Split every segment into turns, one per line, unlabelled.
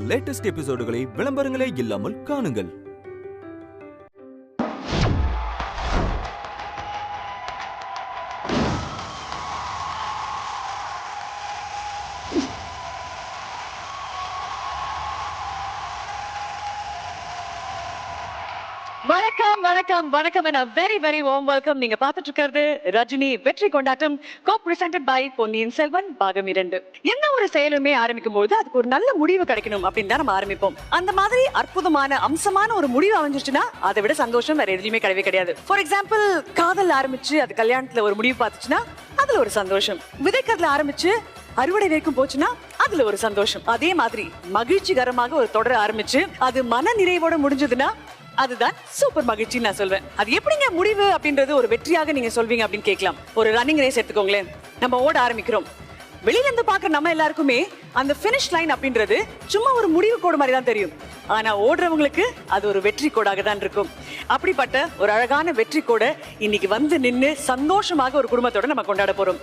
Latest எபிசோடுகளை விளம்பரங்களே இல்லாமல் காணுங்கள்.
வணக்கம் வணக்கம் வணக்கம் and a very very warm welcome. நீங்க பார்த்துட்டு இருக்கிறது ரஜினி வெற்றி கொண்டாட்டம் co-presented by பொன்னியின் செல்வன் பாகம் 2. எந்த ஒரு செயலுமே ஆரம்பிக்கும் போது அதுக்கு ஒரு நல்ல முடிவு கிடைக்கணும் அப்படின்னு தான் நம்ம ஆரம்பிப்போம். அந்த மாதிரி அற்புதமான அம்சமான ஒரு முடிவு அமைஞ்சிருச்சுன்னா அதை விட சந்தோஷம் வேற எதுலையுமே கிடையவே கிடையாது. ஃபார் எக்ஸாம்பிள், காதல் ஆரம்பிச்சு அது கல்யாணத்துல ஒரு முடிவு பார்த்துச்சுன்னா அதுல ஒரு சந்தோஷம். விதைக்கிறதுல ஆரம்பிச்சு அறுவடை வரைக்கும் போச்சுன்னா அதுல ஒரு சந்தோஷம். அதே மாதிரி மகிழ்ச்சிகரமாக ஒரு தொடர் ஆரம்பிச்சு அது மன நிறைவோட முடிஞ்சதுன்னா அதுதான் சூப்பர் மகிழ்ச்சி நான் சொல்வேன். அது எப்படிங்க முடிவு அப்படின்றது ஒரு வெற்றியாக நீங்க சொல்வீங்க அப்படின்னு கேட்கலாம். ஒரு ரன்னிங் ரேஸ் எடுத்துக்கோங்களேன். நம்ம ஓட ஆரம்பிக்கிறோம். வெளியில இருந்து பாக்குற நம்ம எல்லாருக்குமே அந்த பினிஷ் லைன் அப்படின்றது சும்மா ஒரு முடிவு கோடு மாதிரி தான் தெரியும். ஆனா ஓடுறவங்களுக்கு அது ஒரு வெற்றி கோடாக தான் இருக்கும். அப்படிப்பட்ட ஒரு அழகான வெற்றி கோடை இன்னைக்கு வந்து நின்று சந்தோஷமாக ஒரு குடும்பத்தோட நம்ம கொண்டாட போறோம்.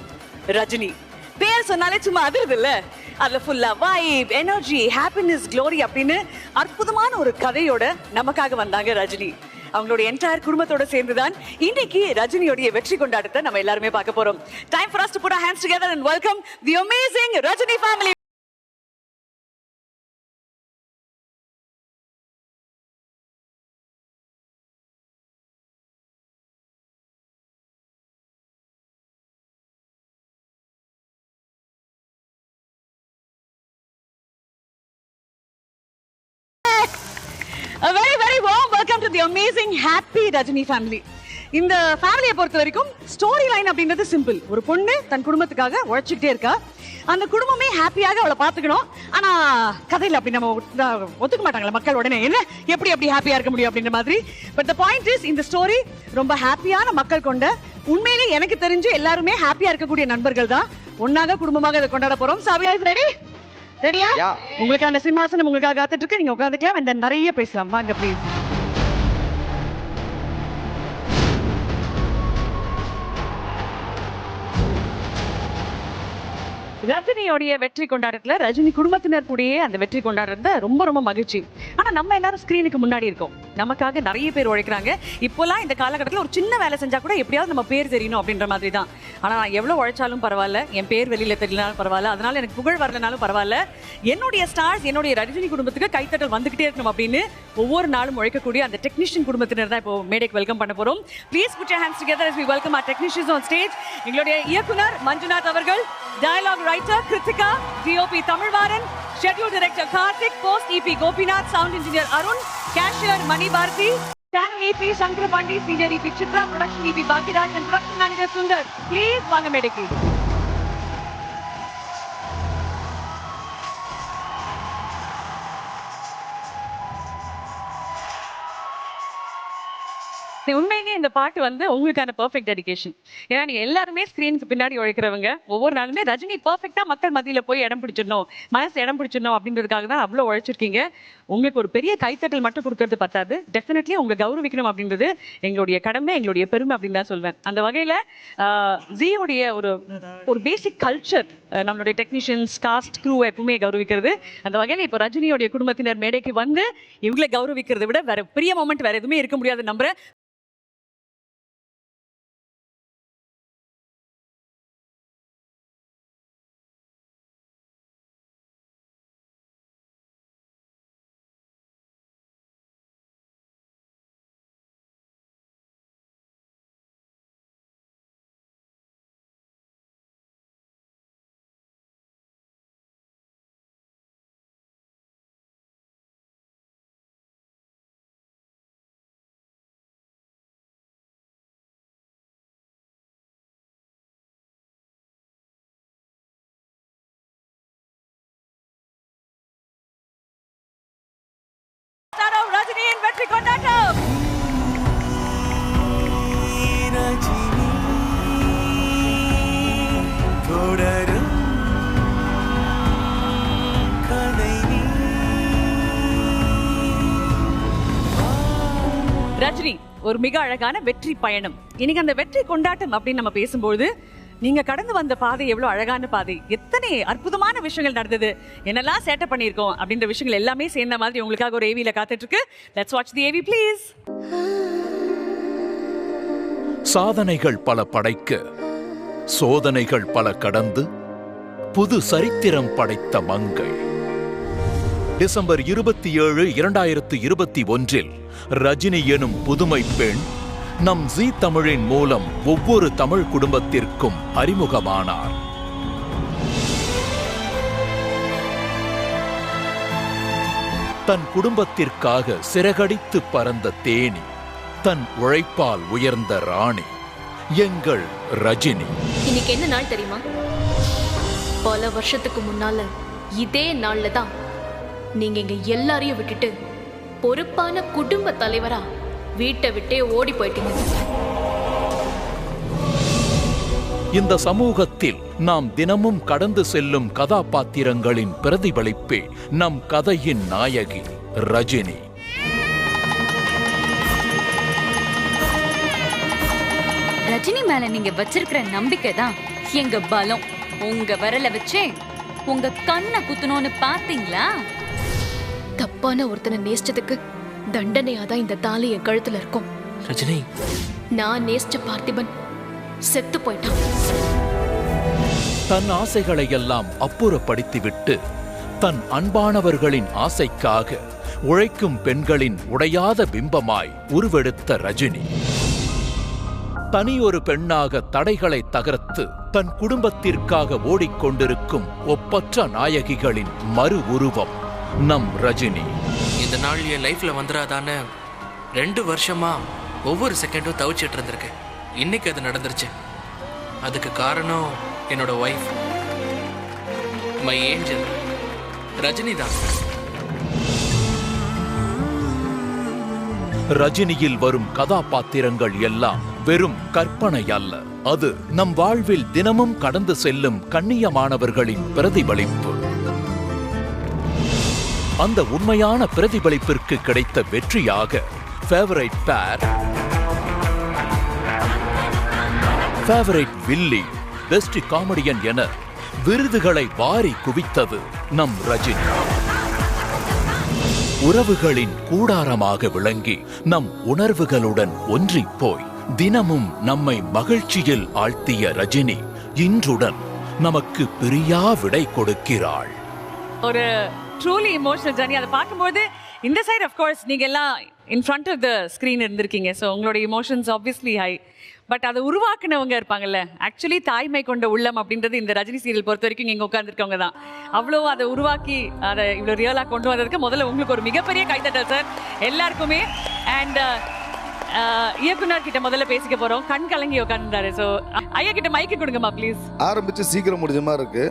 ரஜினி பேர் சொன்னாலே சும்மா அதிருது இல்ல, அதுல ஃபுல்லா வைப், எனர்ஜி, ஹாப்பினஸ், க்ளோரி அப்படின்னு அற்புதமான ஒரு கதையோட நமக்காக வந்தாங்க ரஜினி. அவங்களுடைய என்டையர் குடும்பத்தோட சேர்ந்துதான் இன்னைக்கு ரஜினியோடைய வெற்றி கொண்டாட்டத்தை நம்ம எல்லாருமே பார்க்க போறோம். Time for us to put our hands together and welcome the amazing Rajini family. A very very warm welcome to the amazing happy Rajini family. இந்த ஃபேமிலியை பொறுத்த வரைக்கும் ஸ்டோரி லைன் அப்படின்றது சிம்பிள். ஒரு பொண்ணு தன் குடும்பத்துக்காக உழைச்சிக்கிட்டே இருக்கா. அந்த குடும்பமே ஹாப்பியாக அவளை பார்த்துக்கணும். ஆனா கதையில் அப்படி நம்ம ஒத்துக்க மாட்டாங்களா மக்கள் உடனே, என்ன எப்படி அப்படி ஹாப்பியா இருக்க முடியும் அப்படின்ற மாதிரி. பட் த பாயிண்ட் இஸ், இந்த ஸ்டோரி ரொம்ப ஹாப்பியான மக்கள் கொண்ட, உண்மையிலே எனக்கு தெரிஞ்சு எல்லாருமே ஹாப்பியா இருக்கக்கூடிய நண்பர்கள் தான் ஒன்னாக குடும்பமாக இதை கொண்டாட போறோம். ரெடி? சரியா? உங்களுக்கான சிம்மாசனம் உங்களுக்காக காத்துட்டு இருக்கு. நீங்க உட்காந்துக்கலாம். இந்த நிறைய பேசலாம். வாங்க ப்ளீஸ். ரஜினியோடைய வெற்றி கொண்டாட்டத்துல ரஜினி குடும்பத்தினர் கூடயே அந்த வெற்றி கொண்டாடுறது ரொம்ப ரொம்ப மகிழ்ச்சி. ஆனா நம்ம எல்லாரும் ஸ்கிரீனுக்கு முன்னாடி இருக்கோம். நமக்காக நிறைய பேர் உழைக்கிறாங்க. இப்போலாம் இந்த காலகட்டத்தில் ஒரு சின்ன வேலை செஞ்சா கூட எப்படியாவது நம்ம பேர் தெரியணும் அப்படின்ற மாதிரி தான். ஆனா நான் எவ்வளவு உழைச்சாலும் பரவாயில்ல, என் பேர் வெளியில தெரியலனாலும் பரவாயில்ல, அதனால எனக்கு புகழ் வரலனாலும் பரவாயில்ல, என்னுடைய ஸ்டார்ஸ், என்னுடைய ரஜினி குடும்பத்துக்கு கைத்தட்டல் வந்துகிட்டே இருக்கணும் அப்படின்னு ஒவ்வொரு நாளும் உழைக்கக்கூடிய அந்த டெக்னீஷியன் குடும்பத்தினர் தான் இப்போ மேடைக்கு வெல்கம் பண்ண போறோம். Please put your hands together as we welcome our technicians on stage. எங்களுடைய இயக்குனர் மஞ்சுநாத் அவர்கள், dialogue writer Kritika, DOP Tamilvaran, schedule director Karthik, post EP Gopinath, sound engineer Arun, cashier Mani Bharati, channel EP Shankar Pandi, senior EP Chitra, production EP Bhagiraj and production manager Sundar. Please vaanga mediki. உண்மையிலேயே இந்த பாட்டு வந்து உங்களுக்கான perfect dedication. ஏன்னா நீங்க எல்லாருமே ஸ்கிரீனுக்கு பின்னாடி உழைக்கிறவங்க. ஒவ்வொரு நாளுமே ரஜினி பெர்ஃபெக்டா மக்கள் மத்தியில போய் இடம் பிடிச்சிடணும், மனசு இடம் பிடிச்சிடணும் அப்படின்றதுக்காக தான் அவ்வளவு உழைச்சிருக்கீங்க. உங்களுக்கு ஒரு பெரிய கைத்தட்டல் மட்டும் கொடுக்கறது பத்தாது, டெஃபினெட்லி உங்களை கௌரவிக்கணும் அப்படின்றது எங்களுடைய கடமை, எங்களுடைய பெருமை அப்படின்னு தான் சொல்வேன். அந்த வகையில ஜியோடைய ஒரு பேசிக் கல்ச்சர் நம்மளுடைய டெக்னீஷியன்ஸ், காஸ்ட், க்ரூ எப்பவுமே கௌரவிக்கிறது. அந்த வகையில இப்போ ரஜினியோடைய குடும்பத்தினர் மேடைக்கு வந்து இவங்களை கௌரவிக்கிறதை விட வேற பெரிய மொமெண்ட் வேற எதுவுமே இருக்க முடியாது நம்புறேன். ரஜினியின் வெற்றி கொண்டாட்டம். ரஜினி ஒரு மிக அழகான வெற்றி பயணம். இன்னைக்கு அந்த வெற்றி கொண்டாட்டம் அப்படின்னு நம்ம பேசும்போது நீங்க கடந்து வந்த பாதை எவ்வளவு அழகான பாதை, எத்தனை அற்புதமான விஷயங்கள் நடந்தது, என்னெல்லாம் சேட்டை பண்ணியிருக்கோம் அப்படின்ற விஷயங்கள் எல்லாமே சேர்ந்த மாதிரி உங்களுக்காக ஒரு ஏவியில காத்துட்டு இருக்கு. Let's watch the AV please.
சாதனைகள் பல படைக்க, சோதனைகள் பல கடந்து புது சரித்திரம் படைத்த மங்கை. டிசம்பர் 27, 2021 ரஜினி எனும் புதுமை பெண் நம் ஜீ தமிழின் மூலம் ஒவ்வொரு தமிழ் குடும்பத்திற்கும் அறிமுகமானார். தன் குடும்பத்திற்காக சிறகடித்து பறந்த தேனி, தன் உழைப்பால் உயர்ந்த ராணி எங்கள் ரஜினி.
இன்னைக்கு என்ன நாள் தெரியுமா? பல வருஷத்துக்கு முன்னால இதே நாள்ல தான் நீங்க இங்க எல்லாரையும் விட்டுட்டு பொறுப்பான குடும்ப தலைவரா வீட்டை விட்டே ஓடி போயிட்டீங்க.
இந்த சமூகத்தில் நாம் தினமும் கடந்து செல்லும் கதாபாத்திரங்களின் பிரதிபலிப்பே நம் கதையின் நாயகி ரஜினி.
ரஜினி மேல நீங்க வச்சிருக்கிற நம்பிக்கை தான் எங்க பலம். உங்க விரல வச்சே உங்க கண்ணை குத்தணும்னு பாத்தீங்களா?
தப்பான ஒருத்தனை நேசிச்சதுக்கு தண்டனையாதான் இந்த தாலி என் கழுத்துல இருக்கும்.
ரஜினி,
நான் நேசிச்ச பார்த்திபன் செத்து போயிட்டான்.
தன் ஆசைகளை எல்லாம் அப்புறப்படுத்திவிட்டு தன் அன்பானவர்களின் ஆசைக்காக உழைக்கும் பெண்களின் உடையாத பிம்பமாய் உருவெடுத்த ரஜினி தனியொரு பெண்ணாக தடைகளை தகர்த்து தன் குடும்பத்திற்காக ஓடிக்கொண்டிருக்கும் ஒப்பற்ற நாயகிகளின் மறு உருவம் நம் ரஜினி.
இந்த நாள் என் லைஃப்ல வந்துடாதான்னு 2 வருஷமா ஒவ்வொரு செகண்டும் தவிச்சிட்டு இருந்திருக்கேன். இன்னைக்கு அது நடந்துருச்சு. அதுக்கு காரணம் என்னோட ஒய்ஃப், மை ஏஞ்சல் ரஜினி தான்.
ரஜினியில் வரும் கதாபாத்திரங்கள் எல்லாம் வெறும் கற்பனை அல்ல, அது நம் வாழ்வில் தினமும் கடந்து செல்லும் கண்ணியமானவர்களின் பிரதிபலிப்பு. அந்த உண்மையான பிரதிபலிப்பிற்கு கிடைத்த வெற்றியாக ஃபேவரைட் பேர், ஃபேவரைட் வில்லி, பெஸ்ட் காமெடியன் என விருதுகளை வாரி குவித்தது நம் ரஜினி. உறவுகளின் கூடாரமாக விளங்கி நம் உணர்வுகளுடன் ஒன்றிப் போய் தினமும் நம்மை மகிழ்ச்சியில் ஆழ்த்திய ரஜினி இன்றுடன் நமக்கு பிரியா விடை கொடுக்கிறாள்.
ஒரு ட்ரூலி இமோஷனல் ஜர்னி. அதை பார்க்கும்போது இந்த சைடு ஆஃப் கோர்ஸ் நீங்க எல்லாம் in front of the screen இருந்திருக்கீங்க. ஸோ உங்களோட இமோஷன்ஸ் ஆப்வியஸ்லி ஹை. பட் அதை உருவாக்குனவங்க இருப்பாங்கல்ல, ஆக்சுவலி தாய்மை கொண்ட உள்ளம் அப்படின்றது இந்த ரஜினி சீரியல் பொறுத்த வரைக்கும் இங்கே உட்காந்துருக்கவங்க தான். அவ்வளோ அதை உருவாக்கி அதை இவ்வளோ ரியலாக கொண்டு வந்ததுக்கு முதல்ல உங்களுக்கு ஒரு மிகப்பெரிய கைத்தட்டல் சார் எல்லாருக்குமே. அண்ட் இயக்குனர் கிட்ட முதல்ல பேசிக்க போறோம். கண் கலங்கி உட்காந்துருந்தாரு. ஸோ ஐயா கிட்ட மைக்கு கொடுங்கம்மா ப்ளீஸ்.
ஆரம்பிச்சு சீக்கிரம் முடிஞ்ச மாதிரி இருக்கு,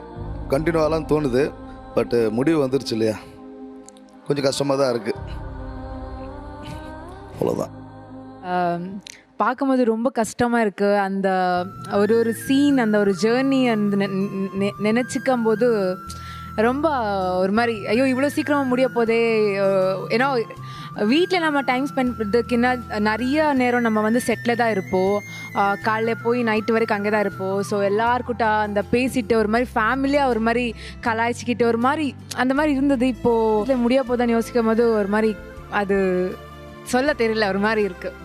கண்டினியூவாலாம் தோணுது. பட் முடிவு வந்துருச்சு இல்லையா, கொஞ்சம் கஷ்டமாக தான் இருக்கு. அவ்வளோதான்.
பார்க்கும்போது ரொம்ப கஷ்டமாக இருக்குது. அந்த ஒரு சீன், அந்த ஒரு ஜேர்னி அந்த நினச்சிக்கும் போது ரொம்ப ஒரு மாதிரி ஐயோ இவ்வளோ சீக்கிரமாக முடிய போதே. ஏன்னா வீட்டில் நம்ம டைம் ஸ்பெண்ட் பண்ணுறதுக்கு நிறைய நேரம் நம்ம வந்து செட்டில் தான் இருப்போம். காலையில் போய் நைட்டு வரைக்கும் அங்கே தான் இருப்போம். ஸோ எல்லாருக்கிட்ட அந்த பேசிட்டு ஒரு மாதிரி ஃபேமிலியாக ஒரு மாதிரி கலாய்ச்சிக்கிட்டு ஒரு மாதிரி அந்த மாதிரி இருந்தது. இப்போது முடிய போதான்னு யோசிக்கும் போது ஒரு மாதிரி அது சொல்ல தெரியல, ஒரு மாதிரி இருக்குது.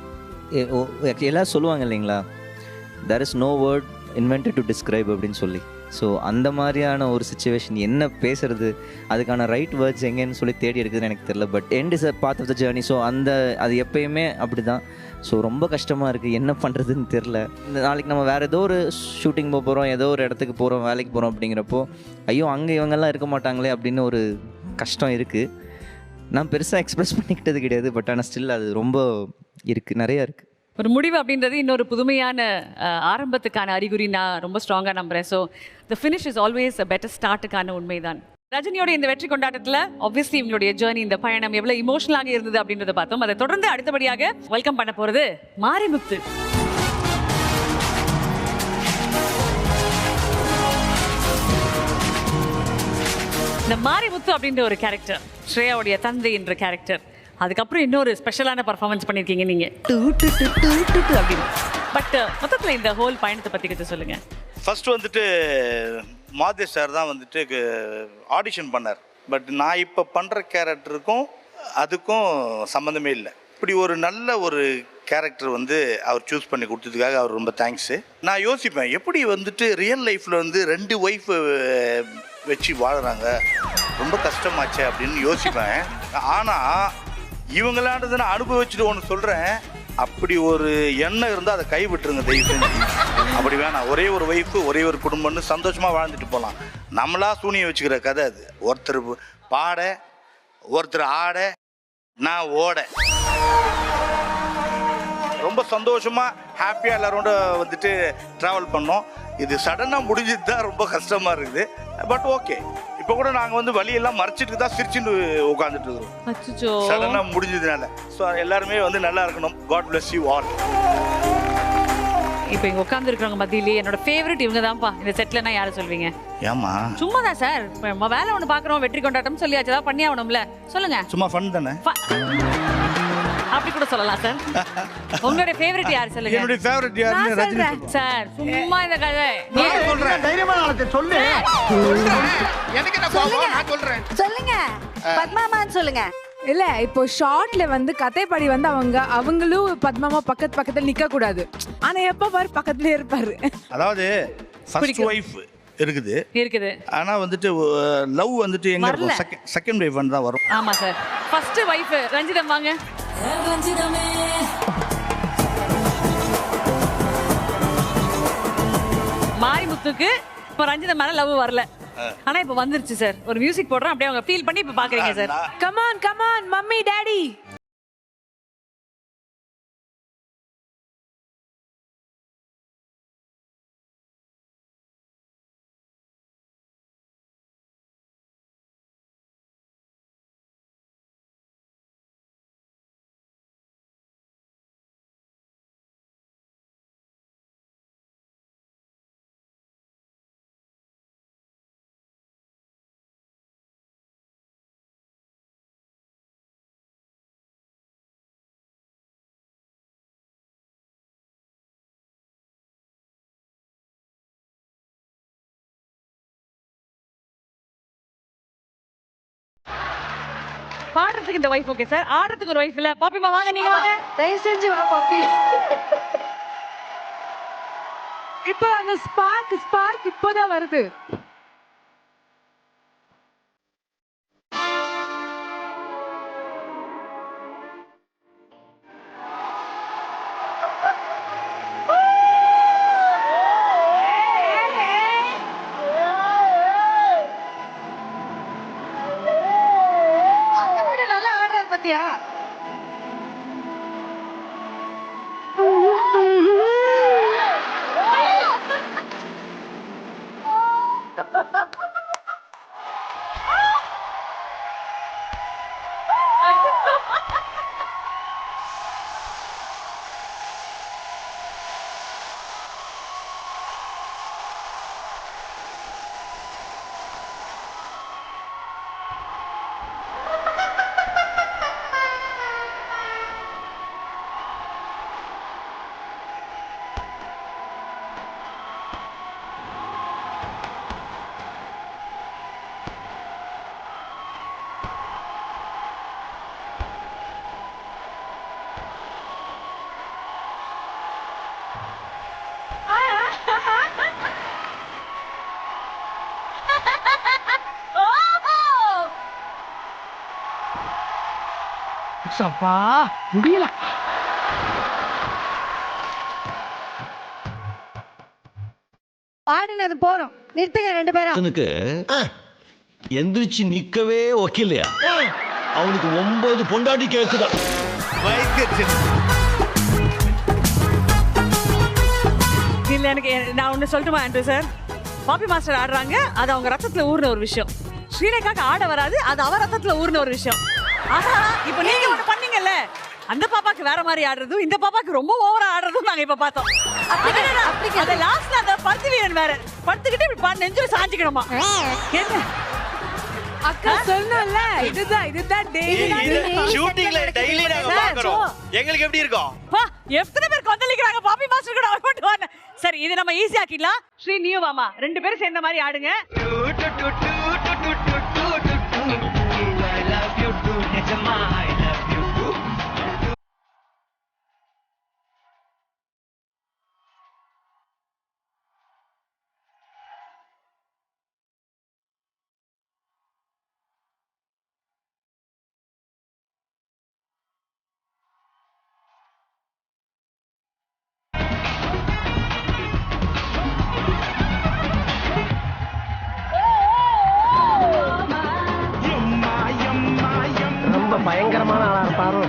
எல்லாம் சொல்லுவாங்க இல்லைங்களா, there is no word invented to describe அப்படின்னு சொல்லி. ஸோ அந்த மாதிரியான ஒரு சுச்சுவேஷன், என்ன பேசுறது, அதுக்கான ரைட் வேர்ட்ஸ் எங்கேன்னு சொல்லி தேடி எடுக்குதுன்னு எனக்கு தெரியல. But end is a part of the journey. So அது எப்பயுமே அப்படி தான். ஸோ ரொம்ப கஷ்டமாக இருக்குது, என்ன பண்ணுறதுன்னு தெரில. இந்த நாளைக்கு நம்ம வேறு ஏதோ ஒரு ஷூட்டிங் போக போகிறோம், ஏதோ ஒரு இடத்துக்கு போகிறோம், வேலைக்கு போகிறோம் அப்படிங்கிறப்போ ஐயோ அங்கே இவங்கெல்லாம் இருக்க மாட்டாங்களே அப்படின்னு ஒரு கஷ்டம் இருக்குது. நான் பெருசாக எக்ஸ்பிரஸ் பண்ணிக்கிட்டது கிடையாது. பட் ஆனால் ஸ்டில் அது ரொம்ப இருக்குது, நிறையா இருக்குது.
ஒரு முடிவு அப்படின்றது இன்னொரு புதுமையான ஆரம்பத்துக்கான அறிகுறி நான் ரொம்ப ஸ்ட்ராங்காக நம்புறேன். So the finish is always a better ஸ்டார்ட்டுக்கான உண்மைதான். ரஜினியோட இந்த வெற்றி கொண்டாட்டத்தில் ஆப்வியஸ்லி இவங்களுடைய ஜேர்னி, இந்த பயணம் எவ்வளோ இமோஷனலாக இருந்தது அப்படின்றத பார்த்தோம். அதை தொடர்ந்து அடுத்தபடியாக வெல்கம் பண்ண போகிறது மாரிமுத்து. இந்த மாரிமுத்து அப்படின்ற ஒரு கேரக்டர், ஸ்ரேயாவுடைய தந்தை என்ற கேரக்டர், அதுக்கப்புறம் இன்னொரு ஸ்பெஷலான பர்ஃபார்மன்ஸ் பண்ணியிருக்கீங்க நீங்கள் அப்படின்னு. பட் மொத்தத்தில் இந்த ஹோல் பயணத்தை பற்றி கொஞ்சம் சொல்லுங்கள்.
ஃபர்ஸ்ட் வந்துட்டு மாதேஷ் சார் தான் வந்துட்டு ஆடிஷன் பண்ணார். பட் நான் இப்போ பண்ணுற கேரக்டருக்கும் அதுக்கும் சம்மந்தமே இல்லை. இப்படி ஒரு நல்ல ஒரு கேரக்டர் வந்து அவர் சூஸ் பண்ணி கொடுத்ததுக்காக அவர் ரொம்ப தேங்க்ஸு. நான் யோசிப்பேன், எப்படி வந்துட்டு ரியல் லைஃப்பில் வந்து 2 ஒய்ஃப் வச்சு வாழுறாங்க, ரொம்ப கஷ்டமாச்சே அப்படின்னு யோசிப்பேன். ஆனால் இவங்களானது நான் அனுபவிச்சுட்டு ஒன்று சொல்கிறேன், அப்படி ஒரு எண்ணம் இருந்தால் அதை கை விட்டுருங்க தயவு செஞ்சு. அப்படி வேணாம். ஒரே ஒரு ஒய்ஃபு ஒரே ஒரு குடும்பம்னு சந்தோஷமாக வாழ்ந்துட்டு போகலாம். நம்மளா சூனியம் வச்சுக்கிற கதை அது. ஒருத்தர் பாட, ஒருத்தர் ஆட, நான் ஓட, ரொம்ப சந்தோஷமாக ஹாப்பியாக எல்லாரோட வந்துட்டு ட்ராவல் பண்ணோம். இது சடனாக முடிஞ்சது தான் ரொம்ப கஷ்டமாக இருக்குது. பட் ஓகே, இப்போ கூட நாங்கள் வந்து வழியெல்லாம் மறைச்சிட்டு தான் சிரிச்சுட்டு உட்காந்துட்டு இருக்கிறோம் சடனாக முடிஞ்சதுனால. ஸோ எல்லாருமே வந்து நல்லா இருக்கணும். God bless you all.
இப்போ இங்க உட்கார்ந்து இருக்கிறவங்க மத்தியிலேயே என்னோட ஃபேவரட் இவங்க தான்ப்பா. இந்த செட்ல நான் யாரை சொல்வீங்க?
ஏமா
சும்மா தான் சார், வேலை ஒன்று பார்க்குறோம், வெற்றி கொண்டாட்டம் சொல்லியாச்சு, ஏதாவது பண்ணி ஆகணும்ல. சொல்லுங்க.
சும்மா ஃபன் தானே,
அப்படி கூட சொல்லலாம் சார். உங்களுடைய ஃபேவரட் யார் சொல்லுங்க?
என்னுடைய ஃபேவரட் யாருன்னு ரஜினி
சார். சும்மா இந்த கதை
நான் சொல்றேன். தைரியமா நாளை சொல்லு. எனக்கு என்ன பாவம், நான் சொல்றேன்.
சொல்லுங்க. பத்மாமான்னு சொல்லுங்க.
இல்ல இப்போ ஷார்ட்ல வந்து கதைப்படி வந்து அவங்களும் பத்மாமா பக்கத்துல நிக்க கூடாது. ஆனா எப்ப பாரு பக்கத்துலயே இருப்பாரு.
அதாவது ஃபர்ஸ்ட் ஒய்ஃப் இருக்குது. ஆனா வந்துட்டு லவ் வந்துட்டு எங்க இருக்கும்? செகண்ட் ஒய்ஃப் தான் வரும்.
ஆமா சார். ஃபர்ஸ்ட் ஒய்ஃப் ரஞ்சிதம் வாங்க. ரஞ்சிதமே மாரிமுத்துக்கு இப்ப ரஞ்சிதம் மேல லவ் வரல. ஆனா இப்ப வந்துருச்சு சார். ஒரு மியூசிக் போடுறோம், அப்படியே அவங்க ஃபீல் பண்ணி இப்ப பாக்குறீங்க sir.
Come on mummy daddy.
பாடுறதுக்கு இந்த வைஃப் ஓகே சார், ஆடுறதுக்கு ஒரு வைஃப் இல்ல. பாப்பிமா வாங்க, நீங்க வாங்க.
தயவு செஞ்சு வா பாப்பி.
இப்போ அந்த ஸ்பார்க் இப்போதான் வருது.
பாத்தியா?
சப்பா முடியல.
பாடினது போறோம், நிறுத்துங்க 2 பேரும்.
அவனுக்கு எந்திரிச்சு நிக்கவே ஒக்கில்லையா? அவனுக்கு 9 பொண்டாட்டி கேக்குதா?
இல்ல எனக்கு நான் ஒண்ணு சொல்லட்டுமா ஆண்ட்ரூ சார்? பாப்பி மாஸ்டர் ஆடுறாங்க, அது அவங்க ரத்தத்துல ஊர்ன ஒரு விஷயம். ஸ்ரீலேகாக்கு ஆட வராது, அது அவ ரத்தத்துல ஊர்ன ஒரு விஷயம். ஆனா இப்ப நீங்க ஒண்ணு பண்ணீங்கல்ல, அந்த பாப்பாக்கு வேற மாதிரி ஆடுறதும் இந்த பாப்பாக்கு ரொம்ப ஓவரா ஆடுறதும் நாங்க இப்ப பார்த்தோம். அத லாஸ்ட்ல அந்த பருத்தி வீரன் வேற படுத்துக்கிட்டு இப்படி நெஞ்சில சாஞ்சிக்கணுமா? என்ன
அக்கா சொன்னல, இதுதான் டெய்லி
ஷூட்டிங்ல டெய்லி நாங்க பாக்குறோம். எங்களுக்கு எப்படி இருக்கும்?
பா எத்தனை பேர் கொந்தளிக்கறாங்க பாப்பி மாஸ்டர் கூட அவர் மட்டும் சரி இது நம்ம ஈஸி ஆக்கிடலாம். ஸ்ரீ நீயும் வாமா, 2 பேரும் சேர்ந்த மாதிரி ஆடுங்க.
ரொம்ப பயங்கரமான ஆளா இருப்பாரோ.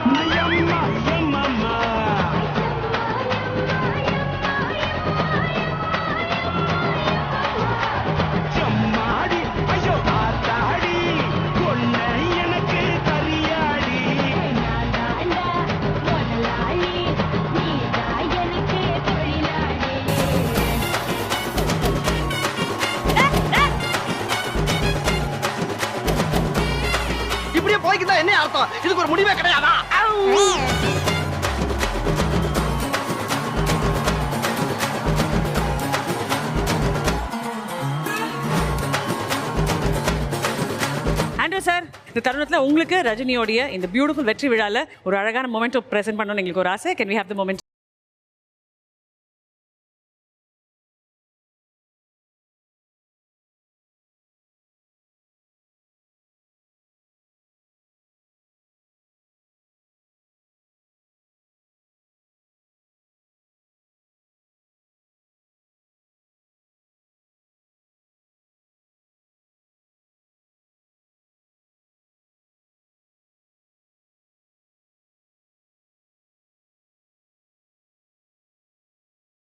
இப்படியே போய்க்குதா என்ன அர்த்தம்? இதுக்கு ஒரு முடிவே கிடையாதா?
ஆண்ட்ரூ சார், இந்த தருணத்துல உங்களுக்கு ரஜினியோடைய இந்த பியூட்டிஃபுல் வெற்றி விழால ஒரு அழகான மொமெண்ட் பிரசன்ட் பண்ணணும்னு எங்களுக்கு ஒரு ஆசை. Can we have the moment?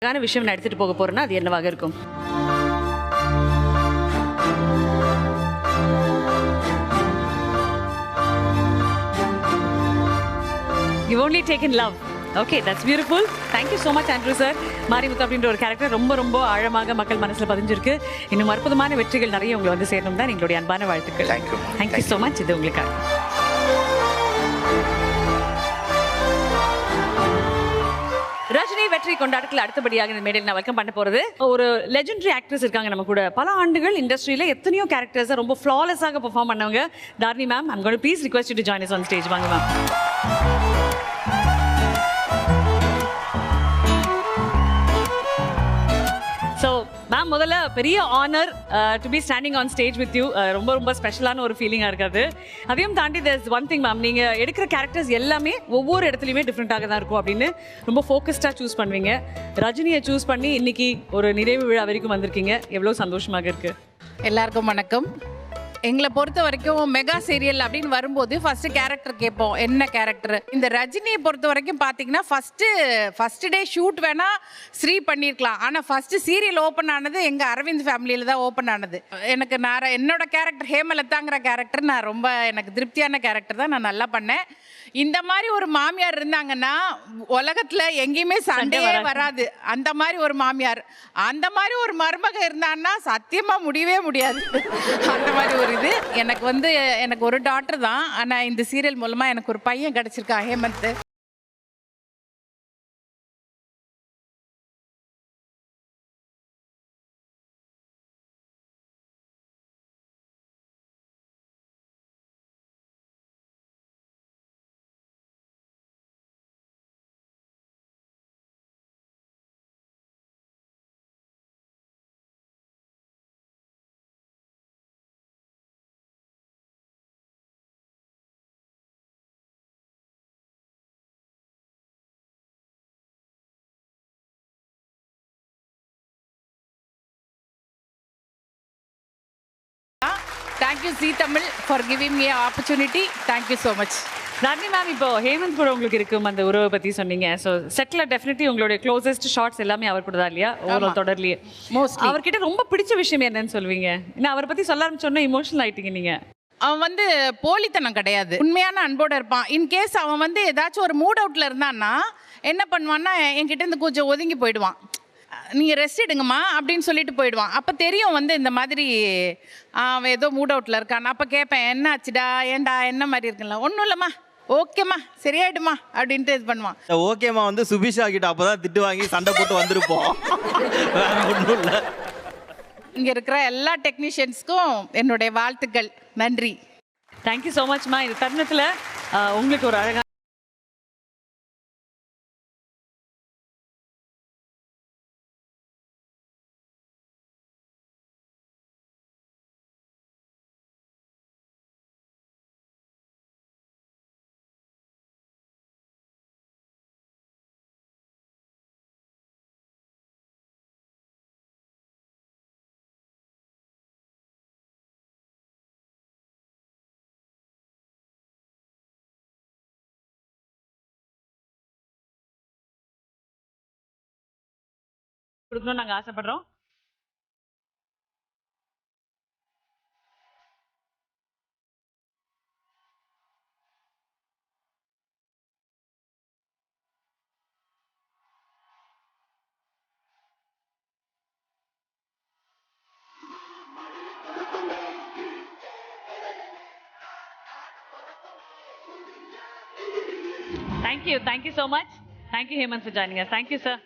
அழகான விஷயம் நான் எடுத்துட்டு போக போறேன்னா அது என்னவாக இருக்கும்? You only taken love. Okay, that's beautiful. Thank you so much, Andrew sir. Marimuthu அப்படின்ற ஒரு கேரக்டர் ரொம்ப ரொம்ப ஆழமாக மக்கள் மனசுல பதிஞ்சிருக்கு. இன்னும் அற்புதமான வெற்றிகள் நிறைய உங்களை வந்து சேரணும் தான் எங்களுடைய அன்பான வாழ்த்துக்கள். Thank you so much. இது உங்களுக்காக. ரஜினி வெற்றி கொண்டாட்டத்தில் அடுத்தபடியாக இந்த மேடையில் நான் வெல்கம் பண்ண போறது ஒரு லெஜெண்டரி ஆக்ட்ரஸ் இருக்காங்க நம்ம கூட. பல ஆண்டுகள் இண்டஸ்ட்ரியில எத்தனையோ கேரக்டர்ஸை ரொம்ப ஃப்ளாலெஸ்ஸாக பெர்ஃபார்ம் பண்ணவங்க Tharini ma'am. I'm going to please request you to join us on stage. வாங்க மேம். ஸோ மேம், முதல்ல பெரிய honour to be standing on stage with you. ரொம்ப ரொம்ப ஸ்பெஷலான ஒரு ஃபீலிங்காக இருக்காது. அதையும் தாண்டி there's ஒன் திங் மேம், நீங்கள் எடுக்கிற கேரக்டர்ஸ் எல்லாமே ஒவ்வொரு இடத்துலையுமே டிஃப்ரெண்ட்டாக தான் இருக்கும் அப்படின்னு ரொம்ப ஃபோக்கஸ்டாக சூஸ் பண்ணுவீங்க. ரஜினியை சூஸ் பண்ணி இன்னைக்கு ஒரு நிறைவு விழா வரைக்கும் வந்திருக்கீங்க. எவ்வளோ சந்தோஷமாக இருக்குது.
எல்லாருக்கும் வணக்கம். எங்களை பொறுத்த வரைக்கும் மெகா சீரியல் அப்படின்னு வரும்போது ஃபர்ஸ்ட் கேரக்டர் கேட்போம், என்ன கேரக்டர். இந்த ரஜினியை பொறுத்த வரைக்கும் பார்த்தீங்கன்னா ஃபர்ஸ்ட் டே ஷூட் வேணா ஸ்ரீ பண்ணியிருக்கலாம். ஆனால் ஃபர்ஸ்ட் சீரியல் ஓப்பன் ஆனது எங்கள் அரவிந்த் ஃபேமிலியில் தான் ஓப்பன் ஆனது. எனக்கு என்னோட கேரக்டர் ஹேமலதாங்கிற கேரக்டர் நான் ரொம்ப எனக்கு திருப்தியான கேரக்டர் தான். நான் நல்லா பண்ணேன். இந்த மாதிரி ஒரு மாமியார் இருந்தாங்கன்னா உலகத்தில் எங்கேயுமே சண்டையே வராது. அந்த மாதிரி ஒரு மாமியார், அந்த மாதிரி ஒரு மருமக இருந்தான்னா சத்தியமாக முடியவே முடியாது. அந்த மாதிரி ஒரு இது எனக்கு ஒரு டாட்டர் தான். ஆனால் இந்த சீரியல் மூலமாக எனக்கு ஒரு பையன் கிடச்சிருக்கா, Hemant. Thank you, Zee Tamil, for giving me an opportunity. Thank you so much.
Rani ma'am, இப்போ ஹேமந்த் கூட உங்களுக்கு இருக்கும் அந்த உறவை பற்றி சொன்னீங்க. ஸோ செட்டில் டெஃபினெட்லி உங்களுடைய க்ளோசஸ்ட் ஷார்ட்ஸ் எல்லாமே அவர் கூட தான் இல்லையா? ஓவரால் தொடர்லையே அவர்கிட்ட ரொம்ப பிடிச்ச விஷயம் என்னன்னு சொல்வீங்க? ஏன்னா அவரை பற்றி சொல்ல ஆரம்பிச்சோன்னா இமோஷனல் ஆகிட்டீங்க நீங்கள்.
அவன் போலித்தனம் கிடையாது, உண்மையான அன்போடு இருப்பான். இன்கேஸ் அவன் ஏதாச்சும் ஒரு மூட் அவுட்டில் இருந்தான்னா என்ன பண்ணுவான்னா என்கிட்ட இருந்து கொஞ்சம் ஒதுங்கி போயிடுவான். நீங்கள் ரெஸ்ட் எடுங்கம்மா அப்படின்னு சொல்லிட்டு போயிடுவான். அப்போ தெரியும் இந்த மாதிரி அவன் ஏதோ மூட் அவுட்டில் இருக்கான். அப்போ கேட்பேன், என்ன ஆச்சுடா, ஏண்டா என்ன மாதிரி இருக்குல்ல? ஒன்றும் இல்லைம்மா, ஓகேம்மா சரியாயிடுமா அப்படின்ட்டு இது பண்ணுவான்.
ஓகேம்மா வந்து சுபிஷா கிட்ட அப்பதான் திட்டு வாங்கி சண்டை போட்டு வந்திருப்போம். வேற ஒன்றும் இல்லை.
இங்க இருக்கிற எல்லா டெக்னீஷியன்ஸ்க்கும் என்னுடைய வாழ்த்துக்கள். நன்றி.
தேங்க்யூ ஸோ மச்மா. இந்த தருணத்தில் உங்களுக்கு ஒரு அழகான கொடுக்கணும்னு நாங்கள் ஆசைப்படுறோம். Thank you so much. Thank you Hemanth for joining us. Thank you sir.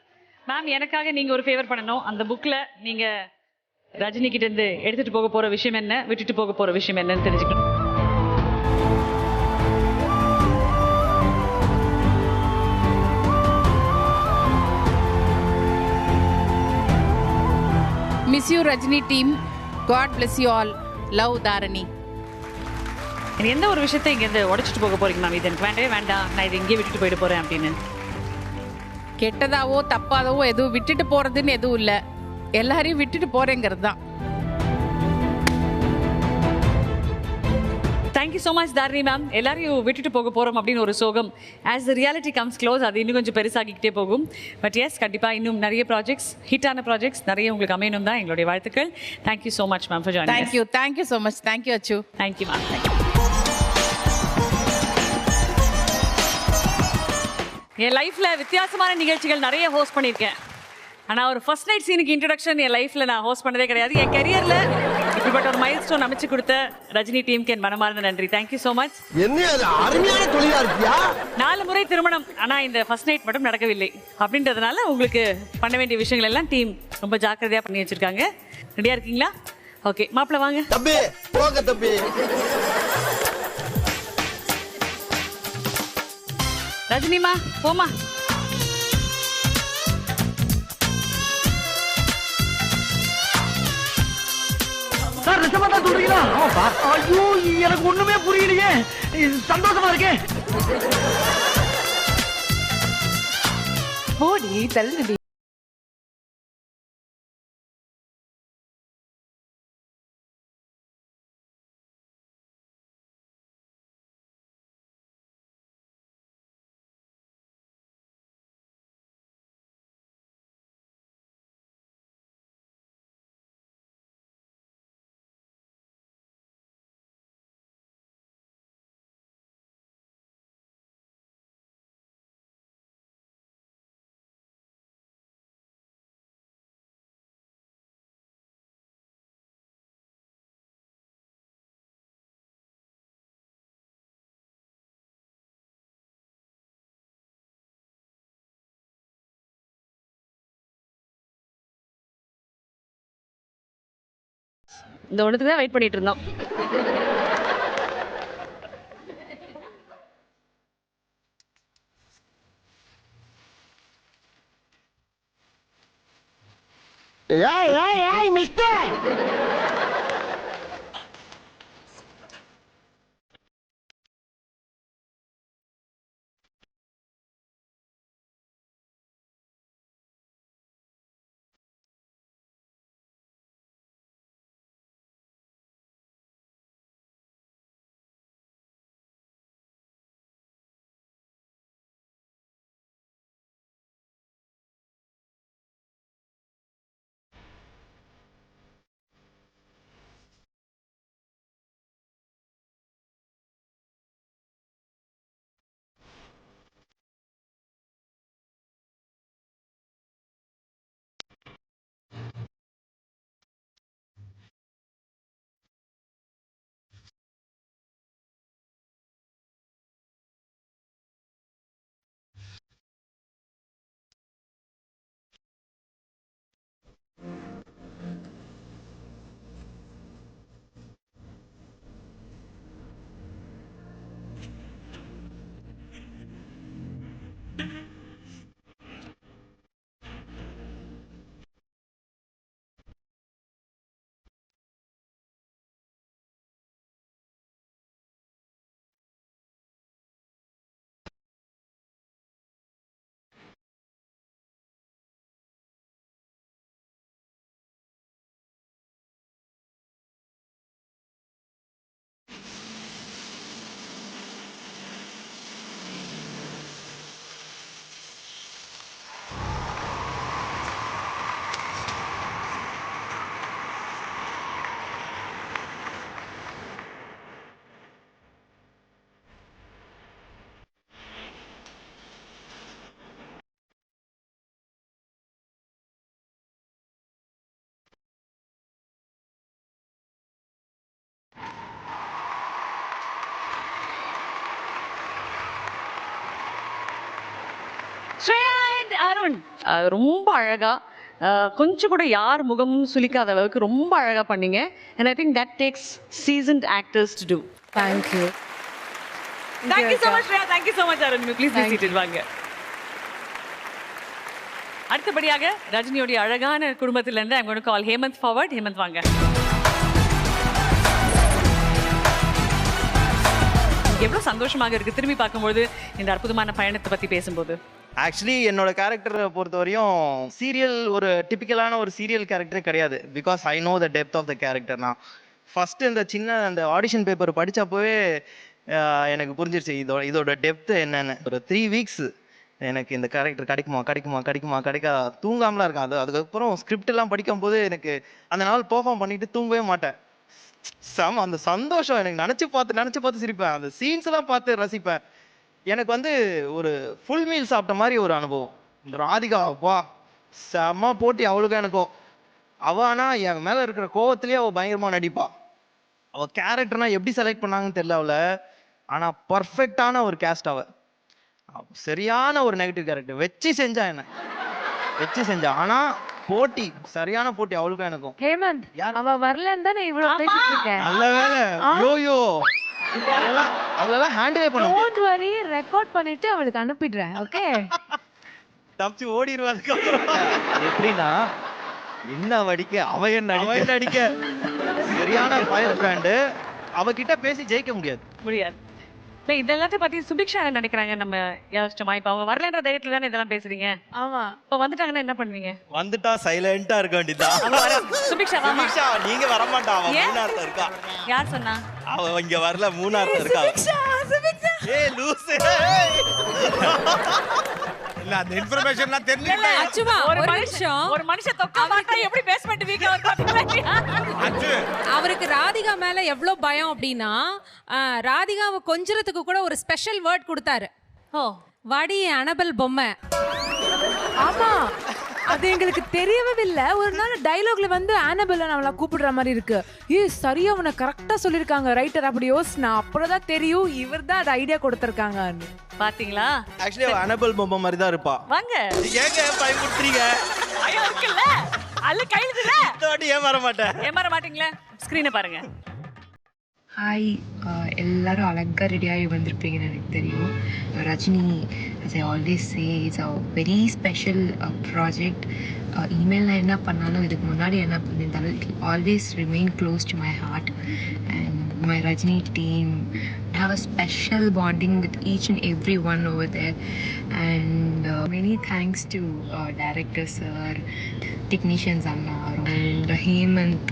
Ma'am, எனக்காக நீங்க ஒரு ஃபேவர் பண்ணணும். அந்த புக்ல நீங்க ரஜினி கிட்ட இருந்து எடுத்துட்டு போக போற விஷயம் என்ன, விட்டுட்டு போக போற விஷயம் என்னன்னு தெரிஞ்சுக்கணும்.
Miss you Rajini team. God bless you all. Love Dharani.
எந்த ஒரு விஷயத்தை இங்கேருந்து உடைச்சிட்டு போக போறீங்க மேம்? இது எனக்கு வேண்டவே வேண்டாம், நான் இதை இங்கே விட்டுட்டு போயிட்டு போறேன் அப்படின்னு.
கெட்டதாவோ தப்பாதவோ எதுவும் விட்டுட்டு போறதுன்னு எதுவும் இல்லை. எல்லாரையும் விட்டுட்டு போறேங்கிறது தான்.
Thank you so much Dharani ma'am. எல்லாரையும் விட்டுட்டு போக போகிறோம் அப்படின்னு ஒரு சோகம். As the reality comes close, அது இன்னும் கொஞ்சம் பெருசாகிக்கிட்டே போகும். பட் எஸ், கண்டிப்பாக இன்னும் நிறைய ப்ராஜெக்ட்ஸ், ஹிட்டான ப்ராஜெக்ட்ஸ் நிறைய உங்களுக்கு அமையணும் தான் எங்களுடைய வாழ்த்துக்கள். Thank you so much ma'am for joining.
Thank you so much. Thank you Achu.
Thank you ma'am. Thank you. என் லைஃப்பில் வித்தியாசமான நிகழ்ச்சிகள் நிறைய ஹோஸ்ட் பண்ணியிருக்கேன். ஆனால் ஒரு ஃபர்ஸ்ட் நைட் சீனுக்கு இன்ட்ரடக்ஷன் என் லைஃப்பில் நான் ஹோஸ்ட் பண்ணதே கிடையாது. என் கரியரில் இப்படிப்பட்ட ஒரு மைல் ஸ்டோன் அமைச்சு கொடுத்த ரஜினி டீமுக்கு என் மனமார்ந்த நன்றி. Thank you so much.
அருமையான தொழிலா இருக்கியா?
4 முறை திருமணம், ஆனால் இந்த ஃபர்ஸ்ட் நைட் மட்டும் நடக்கவில்லை. அப்படின்றதுனால உங்களுக்கு பண்ண வேண்டிய விஷயங்கள் எல்லாம் டீம் ரொம்ப ஜாக்கிரதையாக பண்ணி வச்சிருக்காங்க. ரெடியாக இருக்கீங்களா? ஓகே, மாப்பிள்ள வாங்க.
தம்பி போங்க தம்பி.
ரஜினிமா போமா.
சார் நிஜமா தான் சொல்றீங்களா? ஐயோ எனக்கு ஒண்ணுமே புரியலையே. சந்தோஷமா இருக்கேன்.
போடி தள்ளுடி.
இந்த ஒன்றுத்துக்கு தான் வெயிட் பண்ணிட்டு இருந்தோம்.
ஏய் மிஸ்டர்.
ஸ்ரேயா and அருண் ரொம்ப அழகா கொஞ்சம் கூட யார் முகமும் சுளிக்காத அளவுக்கு ரொம்ப அழகா பண்ணீங்க. and I think that takes seasoned actors to do.
Thank you.
Thank you so much Shreya. Thank you so much Arun. Please be seated. வாங்க. அடுத்தபடியாக ரஜினியோட அழகான குடும்பத்தில இருந்து I'm going to call Hemant forward. Hemant வாங்க. எவ்வளவு சந்தோஷமாக இருக்கு திரும்பி பார்க்கும்போது இந்த அற்புதமான பயணத்தை பத்தி பேசும்போது.
ஆக்சுவலி என்னோட கேரக்டரை பொறுத்த வரையும் சீரியல் ஒரு டிபிக்கலான ஒரு சீரியல் கேரக்டரே கிடையாது. Because I know the depth of the character. நான் ஃபஸ்ட்டு இந்த சின்ன அந்த ஆடிஷன் பேப்பர் படித்தப்போவே எனக்கு புரிஞ்சிருச்சு இதோட டெப்த்து என்னென்னு. ஒரு 3 வீக்ஸ் எனக்கு இந்த கேரக்டர் கிடைக்குமா தூங்காமலாம் இருக்கேன். அதுக்கப்புறம் ஸ்கிரிப்டெல்லாம் படிக்கும்போது எனக்கு அந்த நாள் பெர்ஃபார்ம் பண்ணிட்டு தூங்கவே மாட்டேன். அந்த சந்தோஷம் எனக்கு நினச்சி பார்த்து சிரிப்பேன். அந்த சீன்ஸ் எல்லாம் பார்த்து ரசிப்பேன். எனக்கு வந்து ஒரு ஃபுல் மீல் சாப்பிட்ட மாதிரி ஒரு அனுபவம். இந்த ராதிகா அப்பா செம்ம போட்டி அவளுக்கும் எனக்கும். அவள் ஆனால் என் மேலே இருக்கிற கோவத்திலேயே அவள் பயங்கரமாக நடிப்பா. அவள் கேரக்டர்னா எப்படி செலக்ட் பண்ணாங்கன்னு தெரியல அவளை. ஆனால் பர்ஃபெக்டான ஒரு கேஸ்ட் அவள். சரியான ஒரு நெகட்டிவ் கேரக்டர் வச்சு செஞ்சா ஆனால் போட்டி சரியான போட்டி அவளுக்கும் எனக்கும்.
ஹேமந்த் அவ வரலன்னு தான் இவ்வளவு பேசிட்டு இருக்கேன்.
நல்ல வேலை. யோயோ அதெல்லாம் ஹேண்டில் பண்ண
டோன்ட் வரி ரெக்கார்ட் பண்ணிட்டு அவளுக்கு அனுப்பிடுறேன். ஓகே
தப்பிச்சு ஓடிடுவாங்க. எப்படின்னா என்ன வடிக்க அவன் நடிக்க சரியான ஃபயர் பிராண்டு. அவகிட்ட பேசி ஜெயிக்க முடியாது.
இல்லை இதெல்லாத்தையும் பத்தி சுபிக்ஷா என்ன நினைக்கிறாங்க நம்ம யோசிச்சோமா? இப்போ அவங்க வரலன்ற தைரியத்துல தானே இதெல்லாம் பேசுறீங்க.
ஆமா
இப்போ வந்துட்டாங்கன்னா என்ன பண்ணுவீங்க?
வந்துட்டா சைலண்டா இருக்க வேண்டியதான்.
சுபிக்ஷா
நீங்க வர மாட்டா. அவன் மூணார்ல இருக்கா.
யார் சொன்னா?
அவ இங்க வரல, மூணார்ல இருக்கா. ஏய் லூசு. இல்ல அந்த இன்ஃபர்மேஷன்லாம் தெரியல.
அச்சுமா ஒரு மனுஷன் தொக்க மாட்டா எப்படி பேஸ்மென்ட் வீக்கா வந்து அவருக்கு ராதிகா மேல எவ்வளவு பயம் அப்படின்னா ராதிகாவை கொஞ்சறதுக்கு கூட ஒரு ஸ்பெஷல் வேர்ட் கொடுத்தாரு. வாடி அனபல் பொம்மை.
ஆமா அது எங்களுக்கு தெரியவே இல்லை. ஒரு நாள் டைலாக்ல வந்து ஆனபெல்ல நம்மள கூப்பிடுற மாதிரி இருக்கு. சரியா அவனை கரெக்டா சொல்லிருக்காங்க ரைட்டர். அப்படி யோசினா அப்புறம்தான் தெரியும் இவர் தான் அது ஐடியா கொடுத்திருக்காங்க.
பாத்தீங்களா?
ஆக்சுவலி அவ அனபெல் பொம்மை மாதிரி தான் இருப்பா.
வாங்க
ஏங்க பயமுறுத்துறீங்க?
ஐயோ இருக்குல்ல அல்ல கையில
தோடி ஏமாற
மாட்டீங்களா? ஸ்கிரீனை பாருங்க.
ஹாய் எல்லாரும் அழகாக ரெடியாகி வந்திருப்பீங்கன்னு எனக்கு தெரியும். Rajini as I always say it's a very special project. இனிமேல் நான் என்ன பண்ணாலும் இதுக்கு முன்னாடி என்ன பண்ணியிருந்தாலும் it will always remain close to my heart. And my Rajini team have a special bonding with each and every one over there. And many thanks to director sir, technicians Anna, and Hemant.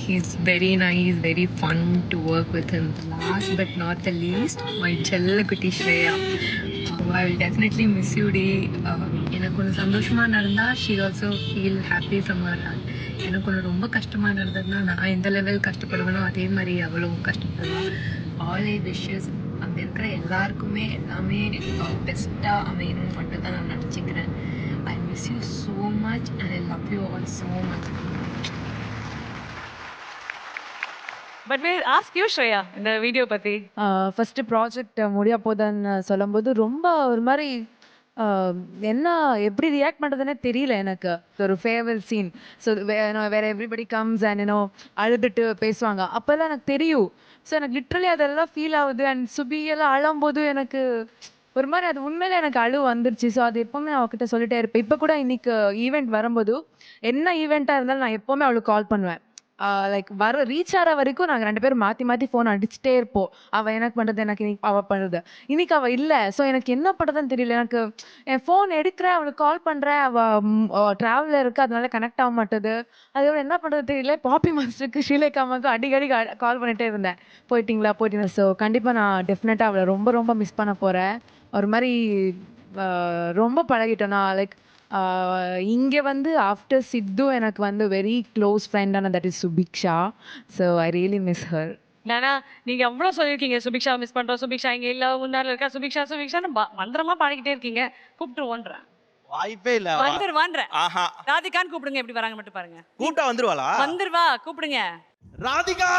He's very nice, very fun to work with him. Last but not the least, my chella kutti Shreya. I will definitely miss you day. எனக்கு கொஞ்சம் சந்தோஷமாக நடந்தால் she also feel happy from her heart. எனக்கு ஒன்று ரொம்ப கஷ்டமாக நடந்ததுன்னா நான் எந்த லெவல் கஷ்டப்படுவேனோ அதே மாதிரி அவளும் கஷ்டப்படுவாள். ஆல் ஐ விஷஸ் அங்கே இருக்கிற எல்லாருக்குமே எல்லாமே பெஸ்ட்டாக அமையணும்னு மட்டும் தான் நான் நினச்சிக்கிறேன். I miss you so much and I love you all so much.
But we'll ask you Shreya இந்த வீடியோ பத்தி.
ஃபர்ஸ்ட் ப்ராஜெக்ட் முடிய போதுன்னு சொல்லும்போது ரொம்ப ஒரு மாதிரி என்ன எப்படி ரியாக்ட் பண்ணுறதுன்னே தெரியல எனக்கு. ஒரு ஃபேவரல் சீன். ஸோ வேற எவ்ரிபடி கம்ஸ் அண்ட் அழுதுட்டு பேசுவாங்க. அப்போல்லாம் எனக்கு தெரியும். ஸோ எனக்கு லிட்ரலி அதெல்லாம் ஃபீல் ஆகுது. அண்ட் சுபியெல்லாம் அழும்போது எனக்கு ஒரு மாதிரி அது உண்மையில எனக்கு அழுவு வந்துருச்சு. ஸோ அது எப்பவுமே நான் அவகிட்ட சொல்லிட்டே இருப்பேன். இப்போ கூட இன்னைக்கு ஈவெண்ட் வரும்போது என்ன ஈவெண்ட்டாக இருந்தாலும் நான் எப்போவுமே அவளுக்கு கால் பண்ணுவேன். லைக் ரீச் ஆகிற வரைக்கும் நாங்கள் 2 பேரும் மாற்றி மாற்றி ஃபோன் அடிச்சுட்டே இருப்போம். அவள் எனக்கு பண்ணுறது, எனக்கு இன்னைக்கு அவள் பண்ணுறது. இன்னைக்கு அவள் இல்லை. ஸோ எனக்கு என்ன பண்ணுறதுன்னு தெரியல. எனக்கு என் ஃபோன் எடுக்கிறேன், அவளுக்கு கால் பண்ணுறேன், அவள் ட்ராவலில் இருக்கு, அதனால கனெக்ட் ஆக மாட்டேது. அதோட என்ன பண்ணுறது தெரியல. பாப்பி மாஸ்டருக்கு ஷீலேக்காமாவுக்கு அடிக்கடி கால் பண்ணிகிட்டே இருந்தேன். போயிட்டீங்களா. ஸோ கண்டிப்பாக நான் டெஃபினட்டாக அவளை ரொம்ப ரொம்ப மிஸ் பண்ண போகிறேன். ஒரு மாதிரி ரொம்ப பழகிட்டேன் நான். லைக் இங்கே வந்து ஆஃப்டர் சித்து எனக்கு வந்து வெரி க்ளோஸ் ஃப்ரெண்டான that is Subiksha. So I really miss her.
நானா நீங்க அவ்வளவு சொல்லியிருக்கீங்க, சுபிக்ஷா மிஸ் பண்றோம், சுபிக்ஷா இங்க இல்ல, முன்னால இருக்கா, சுபிக்ஷான்னு மந்திரமா பாடிக்கிட்டே இருக்கீங்க. கூப்பிட்டுருவோன்ற
வாய்ப்பே இல்ல.
வந்துருவான்ற. ராதிகான்னு கூப்பிடுங்க. எப்படி வராங்க மட்டும் பாருங்க.
கூப்பிட்டா வந்துருவாளா?
வந்துருவா, கூப்பிடுங்க.
ராதிகா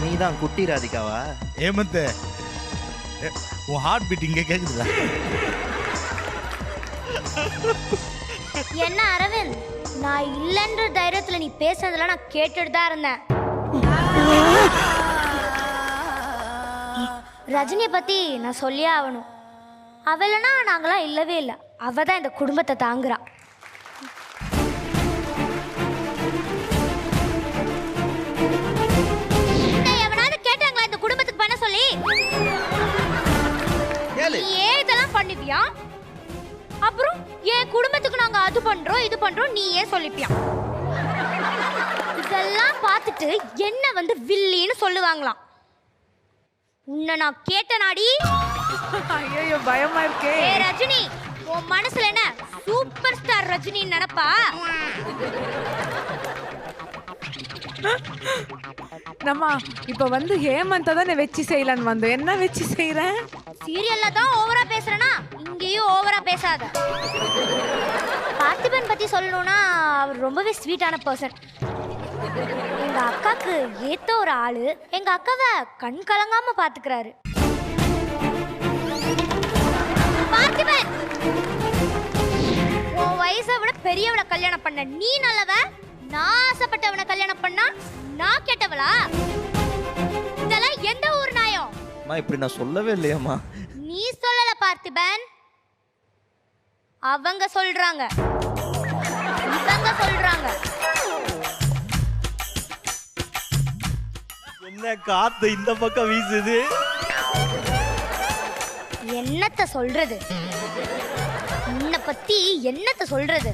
நீதான் குட்டி ராதிகாவா?
ஏமந்த உன் ஹார்ட் பீட் இங்க கேக்குதுடா.
என்ன அரவிந்த், நான் இல்லைன்ற தைரியத்துல நீ பேசுறதுல நான் கேட்டுட்டு தான் இருந்தேன். ரஜினியை பத்தி நான் சொல்லியே ஆகணும். அவளனா நாங்களாம் இல்லவே இல்லை. அவ தான் இந்த குடும்பத்தை தாங்குறா. எவனாவது கேட்டாங்களா இந்த குடும்பத்துக்கு பண்ண சொல்லி? நீ ஏன் இதெல்லாம் பண்ணுவியா? அப்புறம் என் குடும்பத்துக்கு நாங்க அது பண்றோம் இது பண்றோம் நீ ஏன் சொல்லிப்பியா? இதெல்லாம் பார்த்துட்டு என்ன வந்து வில்லின்னு சொல்லுவாங்களாம். உன்னை நான் கேட்ட நாடி.
ஐயோ பயமா இருக்கே.
ஏ ரஜினி, உன் மனசுல என்ன சூப்பர் ஸ்டார் ரஜினி நினைப்பா?
நம்ம இப்ப வந்து ஹேமந்த தானே வெச்சி செய்யலான்னு வந்தோம். என்ன வெச்சி செய்யறேன்?
சீரியல்ல தான் ஓவரா பேசுறேனா, இங்கேயும் ஓவரா பேசாத. பார்த்திபன் பத்தி சொல்லணும்னா அவர் ரொம்பவே ஸ்வீட்டான பர்சன். எங்க அக்காக்கு ஏத்த ஒரு ஆளு. எங்க அக்காவை கண் கலங்காம பாத்துக்கிறாரு. பார்த்திபன், உன் வயசை விட பெரியவளை கல்யாணம் பண்ண நீ நல்லவ, நான் ஆசைப்பட்டவனை கல்யாணம் பண்ணா நான் கெட்டவளா? இதெல்லாம் எந்த ஊர் நாயம்?
இப்படி நான் சொல்லவே இல்லையாம்மா.
நீ சொல்லல பார்த்திபன், அவங்க சொல்றாங்க, இவங்க சொல்றாங்க.
என்ன காத்து இந்த பக்கம் வீசுது?
என்னத்த சொல்றது? உன்னை பத்தி என்னத்த சொல்றது?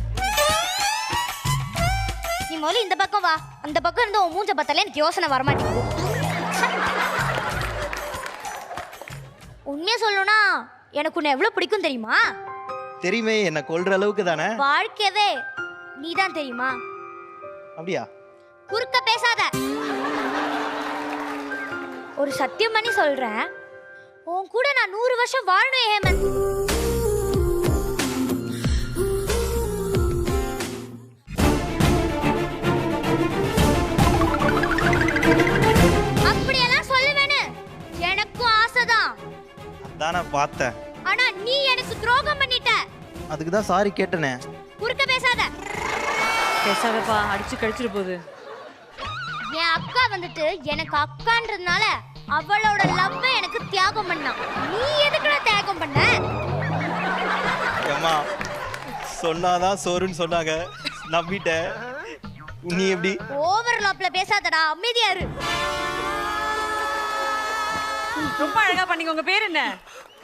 நீ முதல்ல இந்த பக்கம் வா. அந்த பக்கம் இருந்து உன் மூஞ்ச பார்த்தாலே எனக்கு யோசனை வரமாட்டேங்குது. உண்மையா சொல்லணும்னா எனக்கு உன்னை எவ்வளவு பிடிக்கும் தெரியுமா?
தெரியுமே, என்ன கொல்ற அளவுக்கு தானே.
வாழ்க்கையவே நீதான் தெரியுமா?
அப்படியா?
குறுக்க பேசாத. ஒரு சத்தியம் பண்ணி சொல்றேன், உன் கூட நான் 100 வருஷம் வாழணும் ஹேமந்த். அப்படியெல்லாம் சொல்லுவேன்னு எனக்கும் ஆசைதான்.
அதானே பார்த்தேன்.
ஆனா நீ எனக்கு துரோகம் பண்ணிட்ட.
அதுக்கு தான் சாரி கேட்டனே.
குறுக்க பேசாத.
பேசாதப்பா, அடிச்சு கழிச்சிட்டு போகுது.
என் அக்கா வந்துட்டு எனக்கு அக்கான்றதுனால அவளோட லவ் எனக்கு தியாகம் பண்ணா. நீ எதுக்குடா தியாகம் பண்ண?
அம்மா சொன்னாதான் சோறுன்னு சொன்னாங்க, நம்பிட்டேன். நீ எப்படி?
ஓவர்லாப்ல பேசாதடா, அமைதியா இரு.
ரொம்ப அழகா பண்ணீங்க. உங்க பேர் என்ன?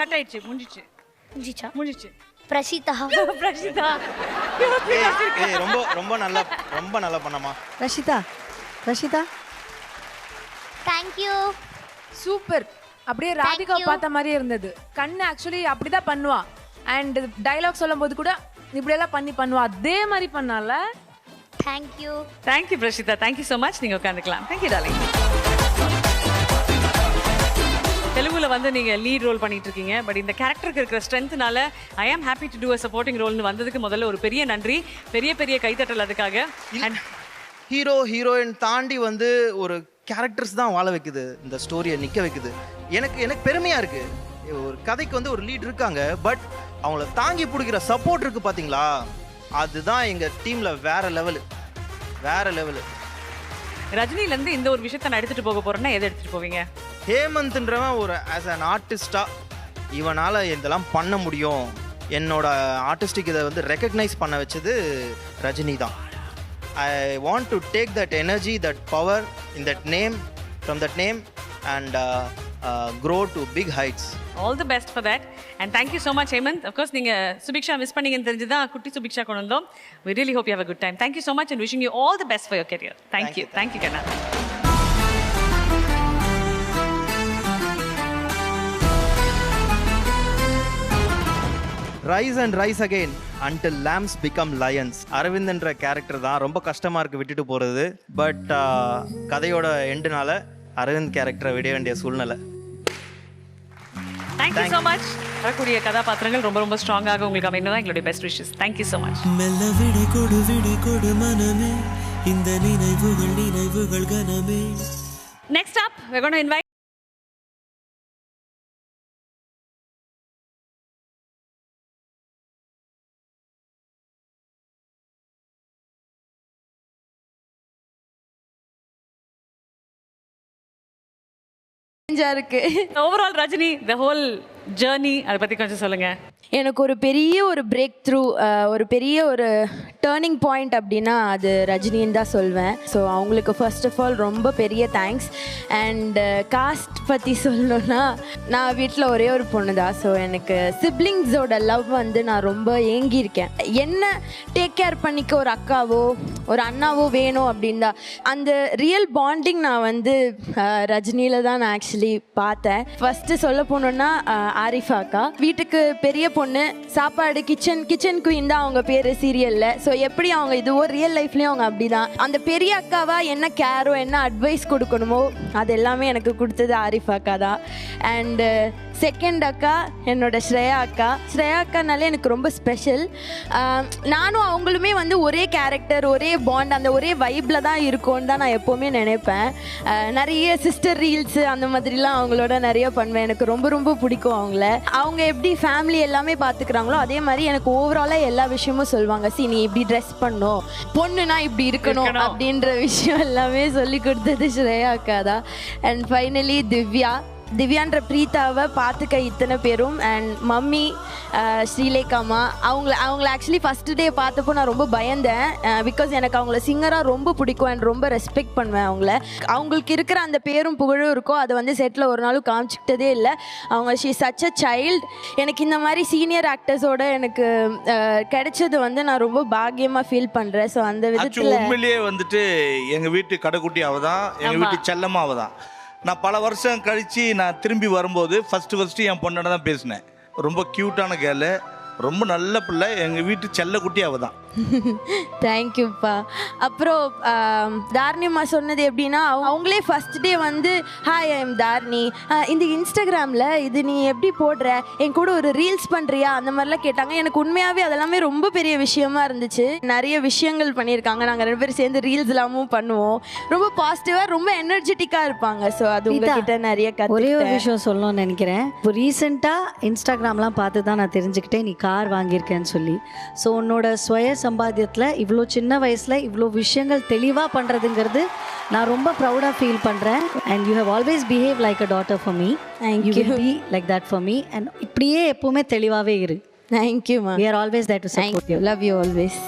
கட் ஆயிடுச்சு, முடிஞ்சிச்சு.
பிரஷிதா.
பிரஷிதா
ரொம்ப ரொம்ப நல்லா ரொம்ப நல்லா பண்ணமா.
Rashida
thank you.
சூப்பர். அப்படியே ராதிகாவை பார்த்த மாதிரியே இருந்தது. கண்ணு ஆக்சுவலி அப்படிதான் பண்ணுவா. அண்ட் டைலாக் சொல்லும் போது கூட இப்படியெல்லாம் பண்ணுவா. அதே மாதிரி பண்ணால.
Thank you
Prashitha. Thank you so much. நீங்க உட்காந்துக்கலாம். Thank you darling. தெலுங்குல வந்து நீங்க லீட் ரோல் பண்ணிட்டு இருக்கீங்க. பட் இந்த கேரக்டருக்கு இருக்கிற ஸ்ட்ரென்த்னால I am happy to do a supporting ரோல்னு வந்ததுக்கு முதல்ல ஒரு பெரிய நன்றி, பெரிய கைத்தட்டல் அதுக்காக.
ஹீரோ ஹீரோயின் தாண்டி வந்து ஒரு கேரக்டர்ஸ் தான் வாழ வைக்குது, இந்த ஸ்டோரியை நிற்க வைக்குது. எனக்கு பெருமையா இருக்கு. ஒரு கதைக்கு வந்து ஒரு லீட் இருக்காங்க, பட் அவங்கள தாங்கி பிடிக்கிற சப்போர்ட் இருக்கு பார்த்தீங்களா, அதுதான் எங்கள் டீமில் வேறு லெவலு.
ரஜினிலேருந்து இந்த ஒரு விஷயத்தை நான் எடுத்துகிட்டு போக போகிறேன்னா எதை எடுத்துகிட்டு போவீங்க?
ஹேமந்த்ன்றவன் ஒரு ஆஸ் அன் ஆர்டிஸ்டாக இவனால் இதெல்லாம் பண்ண முடியும், என்னோட ஆர்டிஸ்டிக் இதை வந்து ரெக்கக்னைஸ் பண்ண வச்சது ரஜினி தான். I want to take that energy, that power in that name, from that name and grow to big heights.
All the best for that and thank you so much Hemant. Of course நீங்க Subiksha miss பண்ணீங்கன்னு தெரிஞ்சதா குட்டி சுபிக்ஷா கொண்டு வந்தோம். We really hope you have a good time. Thank you so much and wishing you all the best for your career. Thank you Kanna.
Rise and rise again until lambs become lions. அரவிந்த்ன்ற character தான் ரொம்ப கஷ்டமாக இருக்குது விட்டுட்டு போகிறது. But கதையோட எண்டுனால அரவிந்த் கேரக்டரை விட வேண்டிய சூழ்நிலை.
Thank you so much. வரக்கூடிய கதாபாத்திரங்கள் ரொம்ப ரொம்ப ஸ்ட்ராங்காக உங்களுக்கு அமைந்ததான் எங்களுடைய best wishes. Thank you so much.
மெல்ல விடை கொடு மனமே, இந்த நினைவுகள் கனமே.
Next up we're going to invite
இருக்கு.
Overall Rajini the whole journey அதை பற்றி கொஞ்சம் சொல்லுங்கள்.
எனக்கு ஒரு பெரிய ஒரு பிரேக் த்ரூ, ஒரு பெரிய ஒரு டேர்னிங் பாயிண்ட் அப்படின்னா அது ரஜினின்னு தான் சொல்வேன். ஸோ அவங்களுக்கு ஃபர்ஸ்ட் ஆஃப் ஆல் ரொம்ப பெரிய தேங்க்ஸ். அண்ட் காஸ்ட் பற்றி சொல்லணுன்னா நான் வீட்டில் ஒரே ஒரு பொண்ணு தான். ஸோ எனக்கு சிப்ளிங்ஸோட லவ் வந்து நான் ரொம்ப ஏங்கியிருக்கேன். என்ன டேக் கேர் பண்ணிக்க ஒரு அக்காவோ ஒரு அண்ணாவோ வேணும் அப்படின்னு தான். அந்த ரியல் பாண்டிங் நான் வந்து ரஜினியில் தான் நான் ஆக்சுவலி பார்த்தேன். ஃபஸ்ட்டு சொல்ல போனோன்னா ஆரிஃபா அக்கா வீட்டுக்கு பெரிய பொண்ணு, சாப்பாடு கிச்சன் குயின் தான் அவங்க பேர் சீரியல்ல. ஸோ எப்படி அவங்க இதுவோ ரியல் லைஃப்லயும் அவங்க அப்படிதான். அந்த பெரிய அக்காவா என்ன கேரோ என்ன அட்வைஸ் கொடுக்கணுமோ அது எல்லாமே எனக்கு கொடுத்தது ஆரிஃபா அக்கா தான். அண்ட் செகண்ட் அக்கா என்னோட ஸ்ரேயா அக்கானாலே எனக்கு ரொம்ப ஸ்பெஷல். நானும் அவங்களுமே வந்து ஒரே கேரக்டர் ஒரே பாண்ட் அந்த ஒரே வைப்பில் தான் இருக்கும்னு தான் நான் எப்போவுமே நினைப்பேன். நிறைய சிஸ்டர் ரீல்ஸு அந்த மாதிரிலாம் அவங்களோட நிறைய பண்ணுவேன். எனக்கு ரொம்ப ரொம்ப பிடிக்கும் அவங்கள. அவங்க எப்படி ஃபேமிலி எல்லாமே பார்த்துக்கிறாங்களோ அதே மாதிரி எனக்கு ஓவராலாக எல்லா விஷயமும் சொல்லுவாங்க. நீ இப்படி ட்ரெஸ் பண்ணும், பொண்ணுனா இப்படி இருக்கணும் அப்படின்ற விஷயம் எல்லாமே சொல்லி கொடுத்தது ஸ்ரேயா அக்கா தான். அண்ட் ஃபைனலி திவ்யான்ற பிரீத்தாவை பார்த்துக்க இத்தனை பேரும் அண்ட் மம்மி ஸ்ரீலேகாமா அவங்கள ஆக்சுவலி ஃபஸ்ட்டு டே பார்த்தப்போ நான் ரொம்ப பயந்தேன். பிகாஸ் எனக்கு அவங்கள சிங்கராக ரொம்ப பிடிக்கும் அண்ட் ரொம்ப ரெஸ்பெக்ட் பண்ணுவேன் அவங்களுக்கு இருக்கிற அந்த பேரும் புகழும் இருக்கோ அதை வந்து செட்டில் ஒரு நாளும் காமிச்சிக்கிட்டதே இல்லை. அவங்க ஷீ சச் அ சைல்டு. எனக்கு இந்த மாதிரி சீனியர் ஆக்டர்ஸோட எனக்கு கிடைச்சது வந்து நான் ரொம்ப பாக்கியமாக ஃபீல் பண்ணுறேன். ஸோ அந்த விதத்தில்
உண்மையிலேயே வந்துட்டு எங்கள் வீட்டு கடைக்குட்டி அவ தான், எங்கள் வீட்டு செல்லம்மா அவ தான். நான் பல வருஷம் கழித்து நான் திரும்பி வரும்போது ஃபஸ்ட்டு என் பொண்ணோட தான் பேசினேன். ரொம்ப க்யூட்டான கேர்ளு, ரொம்ப நல்ல பிள்ளை, எங்கள் வீட்டு செல்லக்குட்டி அவ தான்.
தேங்க்யூப்பா. அப்புறம் தாரணியம்மா சொன்னது எப்படின்னா அவங்களே ஃபஸ்ட் டே வந்து ஹாய் ஐ எம் தாரணி, இந்த இன்ஸ்டாகிராமில் இது நீ எப்படி போடுற, என் கூட ஒரு ரீல்ஸ் பண்ணுறியா அந்த மாதிரிலாம் கேட்டாங்க. எனக்கு உண்மையாகவே அதெல்லாமே ரொம்ப பெரிய விஷயமா இருந்துச்சு. நிறைய விஷயங்கள் பண்ணியிருக்காங்க. நாங்கள் 2 பேரும் சேர்ந்து ரீல்ஸ் எல்லாமும் பண்ணுவோம். ரொம்ப பாசிட்டிவாக ரொம்ப எனர்ஜெட்டிக்காக இருப்பாங்க. ஸோ அது உங்ககிட்ட நிறைய
ஒரே ஒரு விஷயம் சொல்லணும்னு நினைக்கிறேன். இப்போ ரீசெண்டாக இன்ஸ்டாகிராம்லாம் பார்த்து தான் நான் தெரிஞ்சுக்கிட்டேன் நீ கார் வாங்கியிருக்கேன்னு சொல்லி. ஸோ உன்னோட சுய சம்பாத்தியத்தில் இவ்வளோ சின்ன வயசில் இவ்வளோ விஷயங்கள் தெளிவாக பண்ணுறதுங்கிறது நான் ரொம்ப ப்ரௌடாக ஃபீல் பண்ணுறேன். And you have always behave like a daughter for me. You will be like that for me. And இப்படியே எப்போவுமே தெளிவாகவே இரு.
தேங்க்யூம்மா.
We are always there to support you.
Love you always.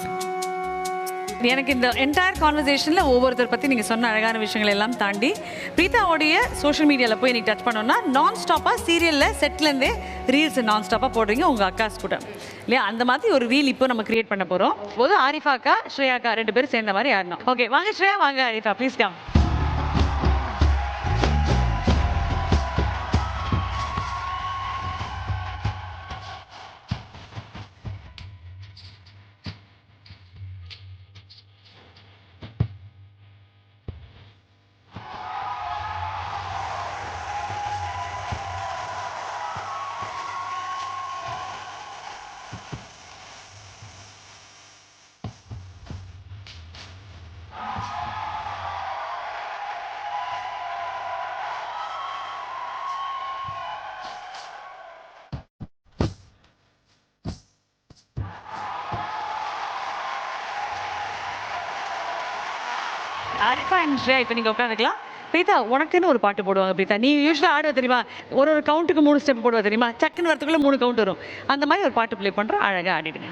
எனக்கு இந்த என்டையர் கான்வர்சேஷனில் ஒவ்வொருத்தர் பற்றி நீங்கள் சொன்ன அழகான விஷயங்கள் எல்லாம் தாண்டி பிரீத்தாவோடைய சோஷியல் மீடியாவில் போய் நீங்கள் டச் பண்ணோன்னா நான் ஸ்டாப்பாக சீரியலில் செட்லேருந்தே ரீல்ஸ் நான் ஸ்டாப்பாக போடுறீங்க உங்கள் அக்காஸ் கூட இல்லையா? அந்த மாதிரி ஒரு ரீல் இப்போ நம்ம கிரியேட் பண்ண போகிறோம். போது ஆரிஃபா அக்கா ஸ்ரேயா அக்கா 2 பேரும் சேர்ந்த மாதிரி ஆடணும். ஓகே வாங்க ஸ்ரேயா, வாங்க Arifa, please come. Arifa and Shreya இப்போ நீங்கள் உட்காந்துக்கலாம். பிரீதா, உனக்குன்னு ஒரு பாட்டு போடுவாங்க பிரீதா. நீ யூஸ்வலாக ஆடுவ தெரியுமா? ஒரு கவுண்ட்டுக்கு 3 ஸ்டெப் போடுவா தெரியுமா? சக்குன்னு வரத்துக்குள்ளே 3 கவுண்ட் வரும். அந்த மாதிரி ஒரு பாட்டு ப்ளே பண்ணுறோம், அழகாக ஆடிடுங்க.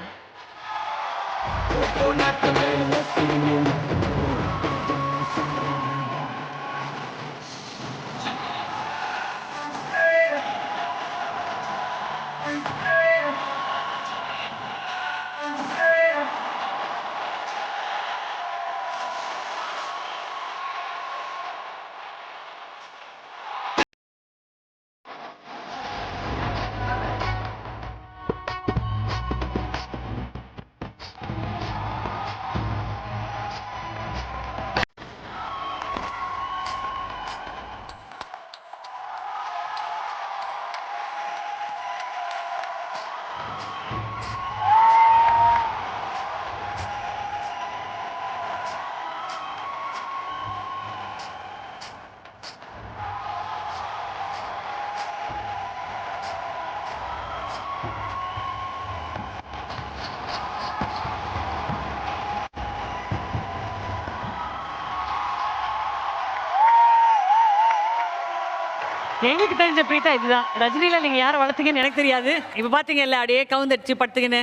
எங்களுக்கு தெரிஞ்ச பிரீதா இதுதான். ரஜினியில் நீங்கள் யாரை வளர்த்தீங்கன்னு எனக்கு தெரியாது. இப்போ பார்த்தீங்கல்ல, அப்படியே கவுந்தடிச்சு படுத்துக்கின்னு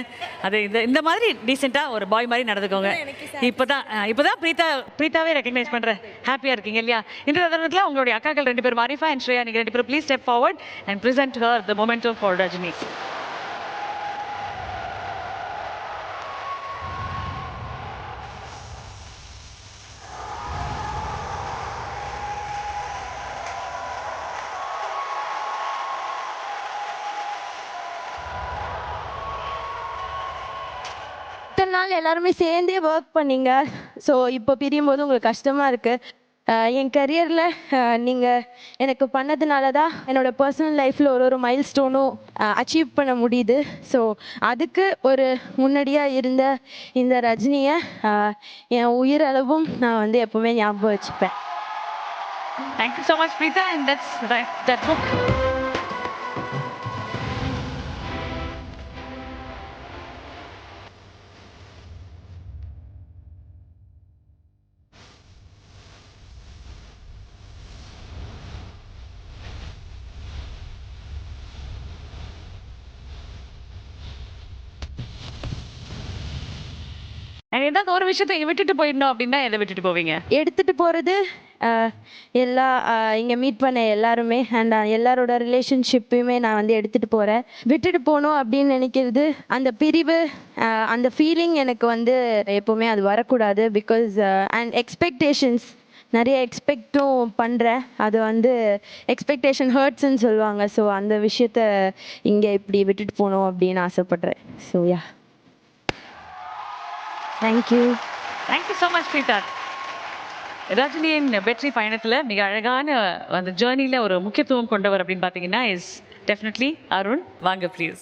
அது இந்த மாதிரி டீசெண்டாக ஒரு பாய் மாதிரி நடந்துக்கோங்க. இப்போதான் பிரீதாவே ரெக்கக்னைஸ் பண்ணுறேன். ஹாப்பியாக இருக்கீங்க இல்லையா? இந்த தருணத்தில் உங்களுடைய அக்காக்கள் 2 பேர் ஆரிஃபா அண்ட் ஸ்ரேயா, நீங்கள் 2 பேரும் please step forward and present her the memento for Rajini.
இத்தனை நாள் எல்லாருமே சேர்ந்தே ஒர்க் பண்ணீங்க. ஸோ இப்போ பிரியும் போது உங்களுக்கு கஷ்டமாக இருக்குது. என் கரியரில் நீங்கள் எனக்கு பண்ணதுனால தான் என்னோடய பர்சனல் லைஃப்பில் ஒரு மைல் ஸ்டோனும் அச்சீவ் பண்ண முடியுது. ஸோ அதுக்கு ஒரு முன்னாடியாக இருந்த இந்த ரஜினியை என் உயிரளவும் நான் வந்து எப்போவுமே ஞாபகம் வச்சுப்பேன்.
Thank you so much Preetha. And that's book. ஏதாவது ஒரு விஷயத்தை விட்டுட்டு போயிடணும் அப்படின்னா எதை விட்டுட்டு போவீங்க?
எடுத்துகிட்டு போகிறது எல்லா இங்கே மீட் பண்ண எல்லாருமே அண்ட் எல்லாரோட ரிலேஷன்ஷிப்பையுமே நான் வந்து எடுத்துகிட்டு போகிறேன். விட்டுட்டு போகணும் அப்படின்னு நினைக்கிறது அந்த பிரிவு, அந்த ஃபீலிங் எனக்கு வந்து எப்போவுமே அது வரக்கூடாது. பிகாஸ் அண்ட் எக்ஸ்பெக்டேஷன்ஸ் நிறைய எக்ஸ்பெக்டும் பண்ணுறேன். அது வந்து எக்ஸ்பெக்டேஷன் ஹர்ட்ஸ்ன்னு சொல்லுவாங்க. ஸோ அந்த விஷயத்த இங்கே இப்படி விட்டுட்டு போகணும் அப்படின்னு ஆசைப்பட்றேன். So yeah, thank you
so much Preetha. ரஜினியின் வெற்றி பயணத்தில் மிக அழகான அந்த ஜேர்னியில் ஒரு முக்கியத்துவம் கொண்டவர் அப்படின்னு பார்த்தீங்கன்னா இஸ் டெஃபினெட்லி அருண். வாங்க ப்ளீஸ்.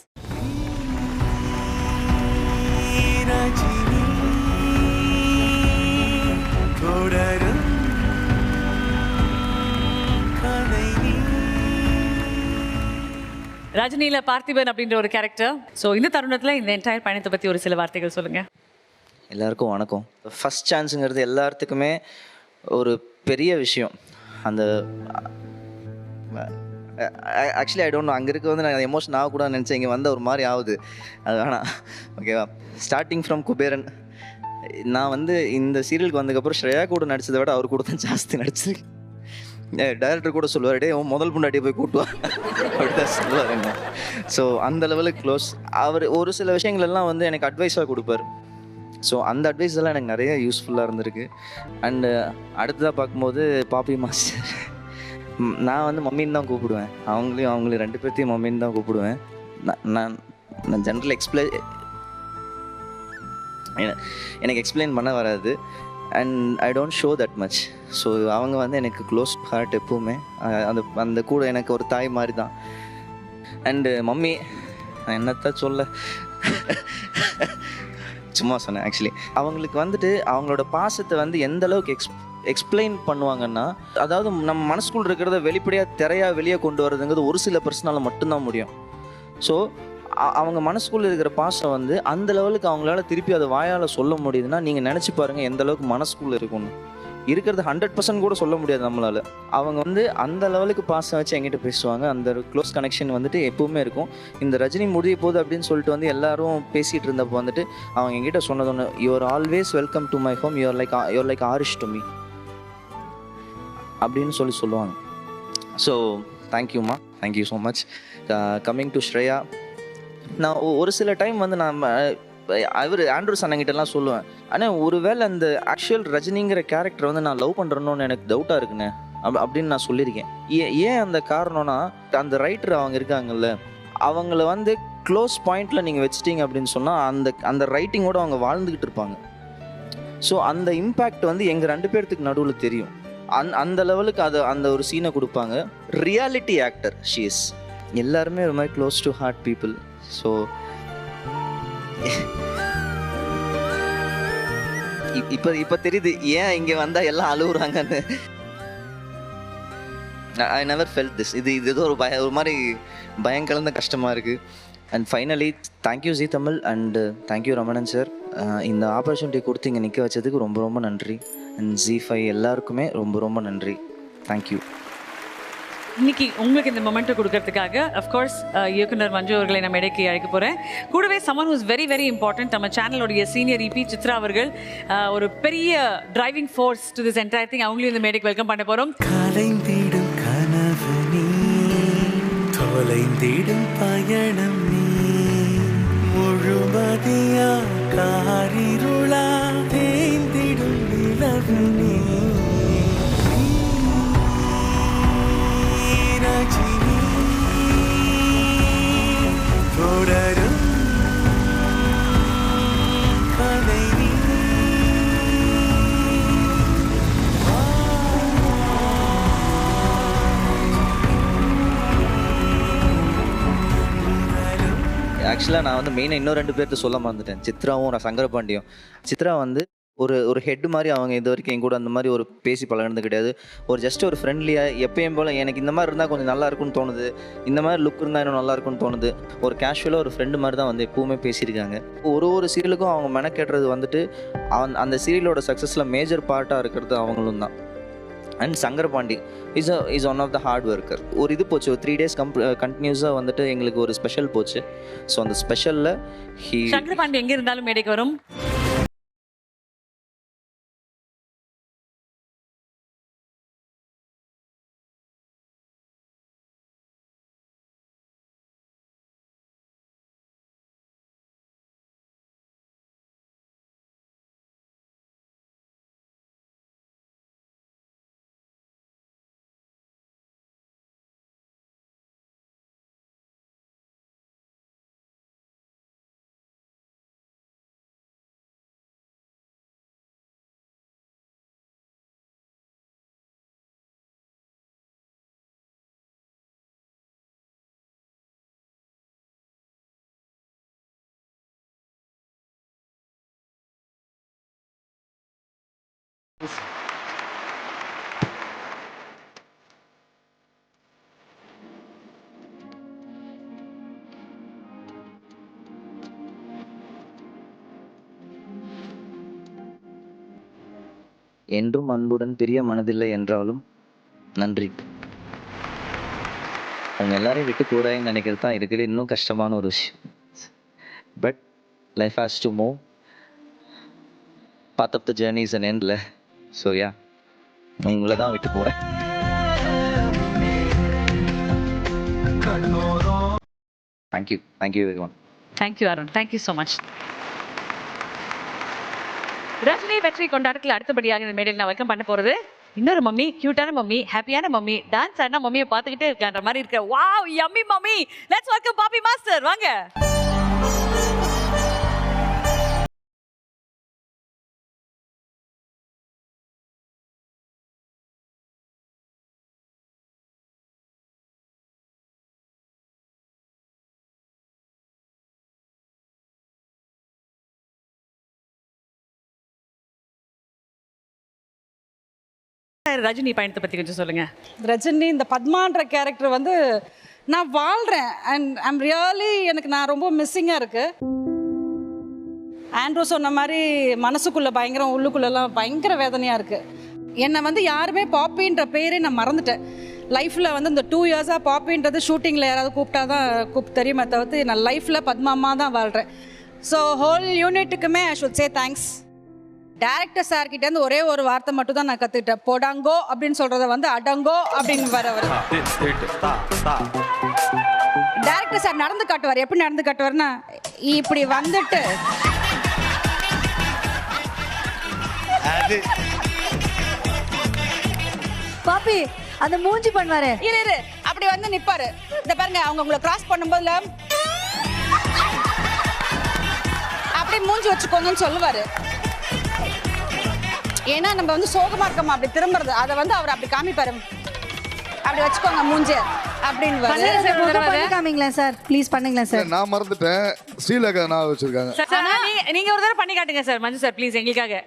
ரஜினியில் பார்த்திபன் அப்படின்ற ஒரு கேரக்டர். ஸோ இந்த தருணத்தில் இந்த என்டையர் பயணத்தை பற்றி ஒரு சில வார்த்தைகள் சொல்லுங்கள்.
எல்லாருக்கும் வணக்கம். ஃபஸ்ட் சான்ஸுங்கிறது எல்லாத்துக்குமே ஒரு பெரிய விஷயம். அந்த ஆக்சுவலி ஐ டோன்ட் நோ, அங்கே இருக்க வந்து நான் எமோஷன் ஆகக்கூடாதுன்னு நினச்சேன். இங்கே வந்த ஒரு மாதிரி ஆகுது, அது வேணாம். ஓகேவா? Starting from Kuberan. நான் வந்து இந்த சீரியலுக்கு வந்ததுக்கப்புறம் ஸ்ரேயா கூட நடிச்சதை விட அவர் கூட தான் ஜாஸ்தி நடிச்சிருக்கேன். டைரக்டர் கூட சொல்லுவார், டே உன் முதல் பொண்டாட்டியை போய் கூட்டுவா அப்படிதான் சொல்லுவாருங்க. ஸோ அந்த லெவலுக்கு க்ளோஸ். அவர் ஒரு சில விஷயங்கள் எல்லாம் வந்து எனக்கு அட்வைஸாக கொடுப்பார். ஸோ அந்த அட்வைஸ் எல்லாம் எனக்கு நிறைய யூஸ்ஃபுல்லாக இருந்திருக்கு. அண்டு அடுத்ததாக பார்க்கும்போது பாப்பி மாஸ்டர், நான் வந்து மம்மின்னு தான் கூப்பிடுவேன். அவங்களையும் 2 பேர்த்தையும் மம்மின்னு தான் கூப்பிடுவேன். நான் ஜென்ரல் எனக்கு எக்ஸ்பிளைன் பண்ண வராது. And I don't show that much. So அவங்க வந்து எனக்கு க்ளோஸ் ஹார்ட் எப்போவுமே. அந்த கூட எனக்கு ஒரு தாய் மாதிரி தான். அண்டு மம்மி, நான் என்னத்தான் சொல்ல, சும்மா சொன்னேன். ஆக்சுவலி அவங்களுக்கு வந்துட்டு அவங்களோட பாசத்தை வந்து எந்த அளவுக்கு எக்ஸ்பிளைன் பண்ணுவாங்கன்னா, அதாவது நம்ம மனசுக்குள்ள இருக்கிறத வெளிப்படையாக வெளியே கொண்டு வரதுங்கிறது ஒரு சில பர்சனால மட்டும்தான் முடியும். ஸோ அவங்க மனசுக்குள்ளே இருக்கிற பாசம் வந்து அந்த லெவலுக்கு அவங்களால திருப்பி அதை வாயால் சொல்ல முடியுதுன்னா நீங்கள் நினச்சி பாருங்கள் எந்த அளவுக்கு மனசுக்குள்ளே இருக்கும்னு. இருக்கிறது 100% கூட சொல்ல முடியாது நம்மளால். அவங்க வந்து அந்த லெவலுக்கு பாசம் வச்சு என்கிட்ட பேசுவாங்க. அந்த க்ளோஸ் கனெக்ஷன் வந்துட்டு எப்பவுமே இருக்கும். இந்த ரஜினி முடிய போகுது அப்படின்னு சொல்லிட்டு வந்து எல்லாரும் பேசிகிட்டு இருந்தப்போ வந்துட்டு அவங்க என்கிட்ட சொன்னது ஒன்று, you are always welcome to my home, you are like Arish to me அப்படின்னு சொல்லுவாங்க. ஸோ தேங்க்யூம்மா, thank you so much. Coming to Shreya, நான் ஒரு சில டைம் வந்து நான் ஆண்ட்ரூஸ் அண்ணங்கிட்டலாம் சொல்லுவேன், ஆனால் ஒருவேளை அந்த ஆக்சுவல் ரஜினிங்கிற கேரக்டர் வந்து நான் லவ் பண்ணுறேன்னு எனக்கு டவுட்டாக இருக்குண்ணே அப்படின்னு நான் சொல்லியிருக்கேன். ஏன் அந்த காரணம்னா, அந்த ரைட்டர் அவங்க இருக்காங்கல்ல, அவங்கள வந்து க்ளோஸ் பாயிண்டில் நீங்கள் வச்சிட்டிங்க அப்படின்னு சொன்னால் அந்த ரைட்டிங்கோடு அவங்க வாழ்ந்துக்கிட்டு இருப்பாங்க. ஸோ அந்த இம்பேக்ட் வந்து எங்கள் 2 பேர்த்துக்கு நடுவில் தெரியும். அந்த லெவலுக்கு அந்த ஒரு சீனை கொடுப்பாங்க. Reality actor she is. எல்லாருமே ஒரு மாதிரி close to heart people. So இப்போ தெரியுது ஏன் இங்கே வந்தால் எல்லாம் அழுகுறாங்கன்னு. I never felt this. இது ஏதோ ஒரு மாதிரி பயம் கலந்த கஷ்டமாக இருக்குது. And finally thank you Zee Tamil and thank you Ramanan sir. இந்த ஆப்பர்ச்சுனிட்டி கொடுத்து இங்கே நிற்க வச்சதுக்கு ரொம்ப ரொம்ப நன்றி. அண்ட் ஜி5 எல்லாருக்குமே ரொம்ப ரொம்ப நன்றி. தேங்க்யூ.
இன்னைக்கு உங்களுக்கு இந்த மொமெண்ட்டை கொடுக்கறதுக்காக அஃப்கோர்ஸ் இயக்குனர் மஞ்சு அவர்களை நம்ம இடைக்கு அழைக்க போகிறேன். கூடவே சமன் ஹூஸ் வெரி வெரி இம்பார்ட்டன்ட், நம்ம சேனலோடைய சீனியர் இபி சித்ரா அவர்கள், ஒரு பெரிய driving force to this entire thing, அவங்களையும் இந்த மேடைக்கு வெல்கம் பண்ண போகிறோம்.
கலைந்திடும் கனவு நீ, தொலைந்திடும் பயணம் நீ, முழுமதியா காரிருளா தேய்ந்திடும் நிலவு நீ, ரஜினி தொடரும் கதை நீ.
ஆக்சுவலாக நான் வந்து மெயினாக இன்னும் 2 பேர்த்து சொல்ல மறந்துட்டேன், சித்ராவும் சங்கரபாண்டியும். சித்ரா வந்து ஒரு ஹெட் மாதிரி அவங்க இது வரைக்கும் என் கூட அந்த மாதிரி ஒரு பேசி பழகினது கிடையாது. ஜஸ்ட் ஒரு ஃப்ரெண்ட்லியாக எப்பயும் போல் எனக்கு இந்த மாதிரி இருந்தால் கொஞ்சம் நல்லா இருக்குன்னு தோணுது, இந்த மாதிரி லுக் இருந்தால் இன்னும் நல்லா இருக்குன்னு தோணுது, ஒரு கேஷுவலாக ஒரு ஃப்ரெண்டு மாதிரி தான் வந்து எப்பவுமே பேசியிருக்காங்க. ஒரு சீரியலுக்கும் அவங்க மெனக்கேட்டுறது வந்துட்டு அந்த சீரியலோட சக்ஸஸில் மேஜர் பார்ட்டாக இருக்கிறது அவங்களும் தான். And Sankarapandi is one of the hard worker. ஒரு இது போச்சு, ஒரு 3 days கண்டினியூஸாக வந்துட்டு எங்களுக்கு ஒரு ஸ்பெஷல் போச்சு. ஸோ அந்த ஸ்பெஷலில்
சங்கரபாண்டி எங்கே இருந்தாலும் மேடைக்கு வரும்.
என்றும் அன்புடன் பிரிய மனதில்லை என்றாலும் நன்றி. அவங்க எல்லாரையும் விட்டு கூடாதுன்னு நினைக்கிறது தான் இருக்கிற இன்னும் கஷ்டமான ஒரு விஷயம். But life has to move. Part of the journey is an எண்ட்ல. ஸோ யா, உங்களை தான் விட்டு போகிறேன். Thank you very much.
Thank you Arun, thank you so much. Rajini வெற்றி கொண்டாட்டத்தில் அடுத்தபடியாக இந்த மேடையில் நான் வெல்கம் பண்ண போறது இன்னொரு மம்மி, கியூட்டான மம்மி, ஹாப்பியான மம்மி, டான்ஸ் ஆடினா மம்மியை பார்த்துக்கிட்டே இருக்கான்ற மாதிரி இருக்க wow yummy mummy. Let's welcome poppy master. வாங்க. ரஜினி பயணத்தை பற்றி கொஞ்சம் சொல்லுங்க.
ரஜினி இந்த பத்மான்ற கேரக்டர் வந்து நான் வாழ்கிறேன் அண்ட் ஐம் ரியலி எனக்கு நான் ரொம்ப மிஸ்ஸிங்காக இருக்குது. ஆண்ட்ரூ சொன்ன மாதிரி மனசுக்குள்ளே பயங்கரம், உள்ளுக்குள்ளெல்லாம் பயங்கர வேதனையாக இருக்குது. என்னை வந்து யாருமே பாப்பின்ற பேரே நான் மறந்துட்டேன். லைஃப்பில் வந்து இந்த 2 இயர்ஸாக பாப்பின்றது ஷூட்டிங்கில் யாராவது கூப்பிட்டா தான் தெரியுமே தவிர்த்து நான் லைஃப்பில் பத்மாமா தான் வாழ்கிறேன். ஸோ ஹோல் யூனிட்டுக்குமே I should say thanks. Director சார்கிட்டேருந்து ஒரே ஒரு வார்த்தை மட்டும் தான் நான் கற்றுக்கிட்டேன். பொடாங்கோ அப்படின்னு சொல்கிறத வந்து அடங்கோ அப்படின்னு வரவர். டேரக்டர் சார் நடந்து காட்டுவார். எப்படி நடந்து காட்டுவார்னா இப்படி வந்துட்டு
பாப்பி அந்த மூஞ்சி பண்ணுவாரு.
இரு அப்படி வந்து நிப்பாரு. இந்த பாருங்க அவங்க உங்களை கிராஸ் பண்ணும்போதுல அப்படி மூஞ்சி வச்சுக்கோங்கன்னு சொல்லுவாரு. ஏன்னா நம்ம வந்து சோகமா இருக்கோமா அப்படி திரும்புறது அதை வந்து அவர் அப்படி காமிப்பாரு. அப்படி வச்சுக்கோங்க மூஞ்சி அப்படின்னு
காமிங்களேன் சார், ப்ளீஸ் பண்ணுங்களேன் சார்.
நான் மறந்துட்டேன். ஸ்ரீலகா நான் வச்சிருக்காங்க.
நீங்க ஒரு தடவை பண்ணி காட்டுங்க சார் மஞ்சு சார் ப்ளீஸ் எங்களுக்காக.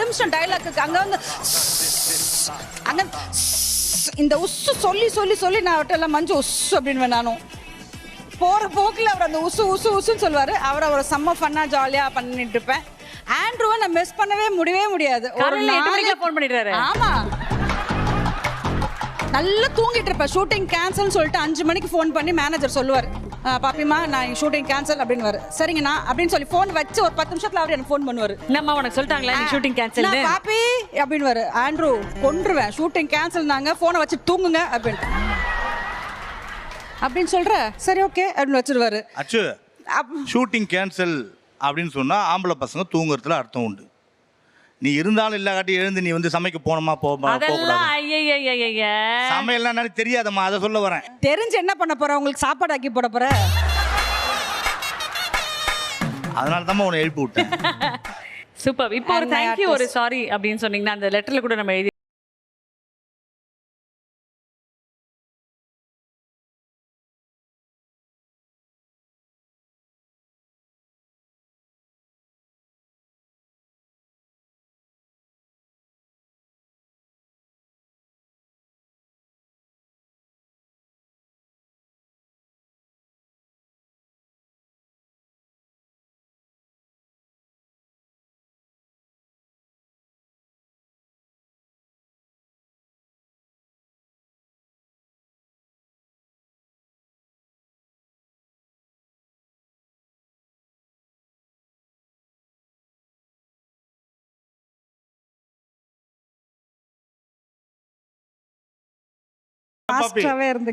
நிமிஷம் டைலாக்கு அங்க வந்து அங்க இந்த உஸ்ஸு சொல்லி நான் அவர்கிட்ட எல்லாம் மஞ்சு உஸ்ஸு அப்படின்னு நானும் போற போக்கில் அவர் அந்த உஸ்ஸுன்னு சொல்லுவாரு. அவர் செம்ம ஃபன்னா ஜாலியா பண்ணிட்டு இருப்பேன். ஆண்ட்ரூவை நான் மிஸ் பண்ணவே முடியாது.
ஃபோன் பண்ணிடுறாரு.
ஆமா நல்லா தூங்கிட்டு இருப்பேன். ஷூட்டிங் கேன்சல்னு சொல்லிட்டு 5 மணிக்கு ஃபோன் பண்ணி மேனேஜர் சொல்லுவார், பாப்பிமா நான் ஷூட்டிங் கேன்சல் அப்படின்னு. சரிங்கண்ணா அப்படின்னு சொல்லி ஃபோன் வச்சு ஒரு 10 நிமிஷத்துல அவர் எனக்கு ஃபோன் பண்ணுவார்.
நம்ம உனக்கு சொல்லிட்டாங்களா நீ ஷூட்டிங் கேன்சல்
பாப்பி அப்படின்னு. ஆண்ட்ரூ கொன்றுவேன், ஷூட்டிங் கேன்சல் நாங்க, ஃபோனை வச்சு தூங்குங்க அப்படின்னு சொல்ற. சரி ஓகே அப்படின்னு வச்சிருவாரு.
அச்சு ஷூட்டிங் கேன்சல் அப்படின்னு சொன்னா ஆம்பளை பசங்க தூங்குறதுல அர்த்தம் உண்டு. நீ இருந்தாலும் இல்லாட்டி எழுந்து நீ வந்து சமைக்க போனோமா சமையல்லாம் எனக்கு தெரியாதம்மா, அதை சொல்ல வரேன்.
தெரிஞ்சு என்ன பண்ண போற? உங்களுக்கு சாப்பாடு ஆக்கி போட போற.
அதனால தான் உன்னை எழுப்பி விட்டேன்.
சூப்பர். இப்போ ஒரு தேங்க்யூ ஒரு சாரி அப்படின்னு சொன்னீங்கன்னா அந்த லெட்டர்ல கூட நம்ம எழுதி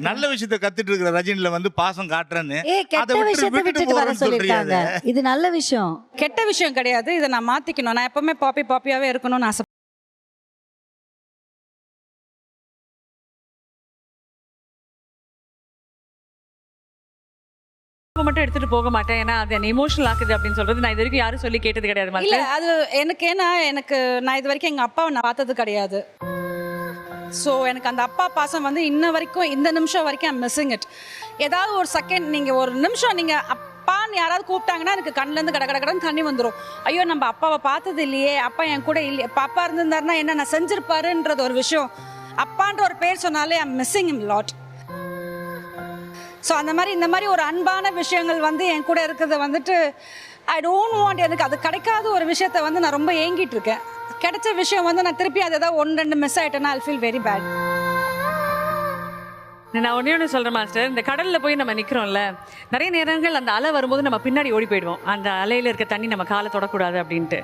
நல்ல விஷயத்தை கத்துட்டு இருக்கிற ரஜினில வந்து பாசம் காட்டுறேன்னு
கெட்ட விஷயத்தை விட்டுட்டு வர சொல்லிருக்காங்க. இது நல்ல விஷயம்.
கெட்ட விஷயம் கிடையாது. இதை நான் மாத்திக்கணும். நான் எப்பவுமே பாப்பியாவே இருக்கணும்னு ஆசை.
மட்டும் எடுத்துட்டு போக மாட்டேன். ஏன்னா அது என்ன எமோஷனல் ஆக்குது அப்படின்னு சொல்றது நான் இது வரைக்கும் யாரும் சொல்லி கேட்டது கிடையாது.
இல்ல அது எனக்கு நான் இது வரைக்கும் எங்க அப்பாவை நான் பார்த்தது கிடையாது. ஸோ எனக்கு அந்த அப்பா பாசம் வந்து இன்ன வரைக்கும் இந்த நிமிஷம் வரைக்கும் ஐம் மிஸ்ஸிங் இட். ஏதாவது ஒரு செகண்ட் நீங்கள் ஒரு நிமிஷம் நீங்கள் அப்பான்னு யாராவது கூப்பிட்டாங்கன்னா எனக்கு கண்ணிலேருந்து கடன்னு தண்ணி வந்துடும். ஐயோ நம்ம அப்பாவை பார்த்தது இல்லையே, அப்பா என் கூட இல்லையே, அப்பா இருந்திருந்தாருன்னா என்ன நான் செஞ்சிருப்பாருன்றது ஒரு விஷயம். அப்பான்ற ஒரு பேர் சொன்னாலே I'm missing him lot. So அந்த மாதிரி இந்த மாதிரி ஒரு அன்பான விஷயங்கள் வந்து என் கூட இருக்கிறது வந்துட்டு ஐ டோன்ட் வாண்ட். எனக்கு அது கிடைக்காத ஒரு விஷயத்த வந்து நான் ரொம்ப ஏங்கிட்டு இருக்கேன். கிடைச்ச விஷயம் வந்து நான் திருப்பி அதை ஏதாவது 1-2 மிஸ் ஆயிட்டேன்னா ஐ ஃபீல் வெரி பேட்.
நான் ஒன்று சொல்கிறேன் மாஸ்டர், இந்த கடலில் போய் நம்ம நிற்கிறோம்ல, நிறைய நேரங்கள் அந்த அலை வரும்போது நம்ம பின்னாடி ஓடி போயிடுவோம். அந்த அலையில் இருக்க தண்ணி நம்ம காலை தொடக்கூடாது அப்படின்ட்டு.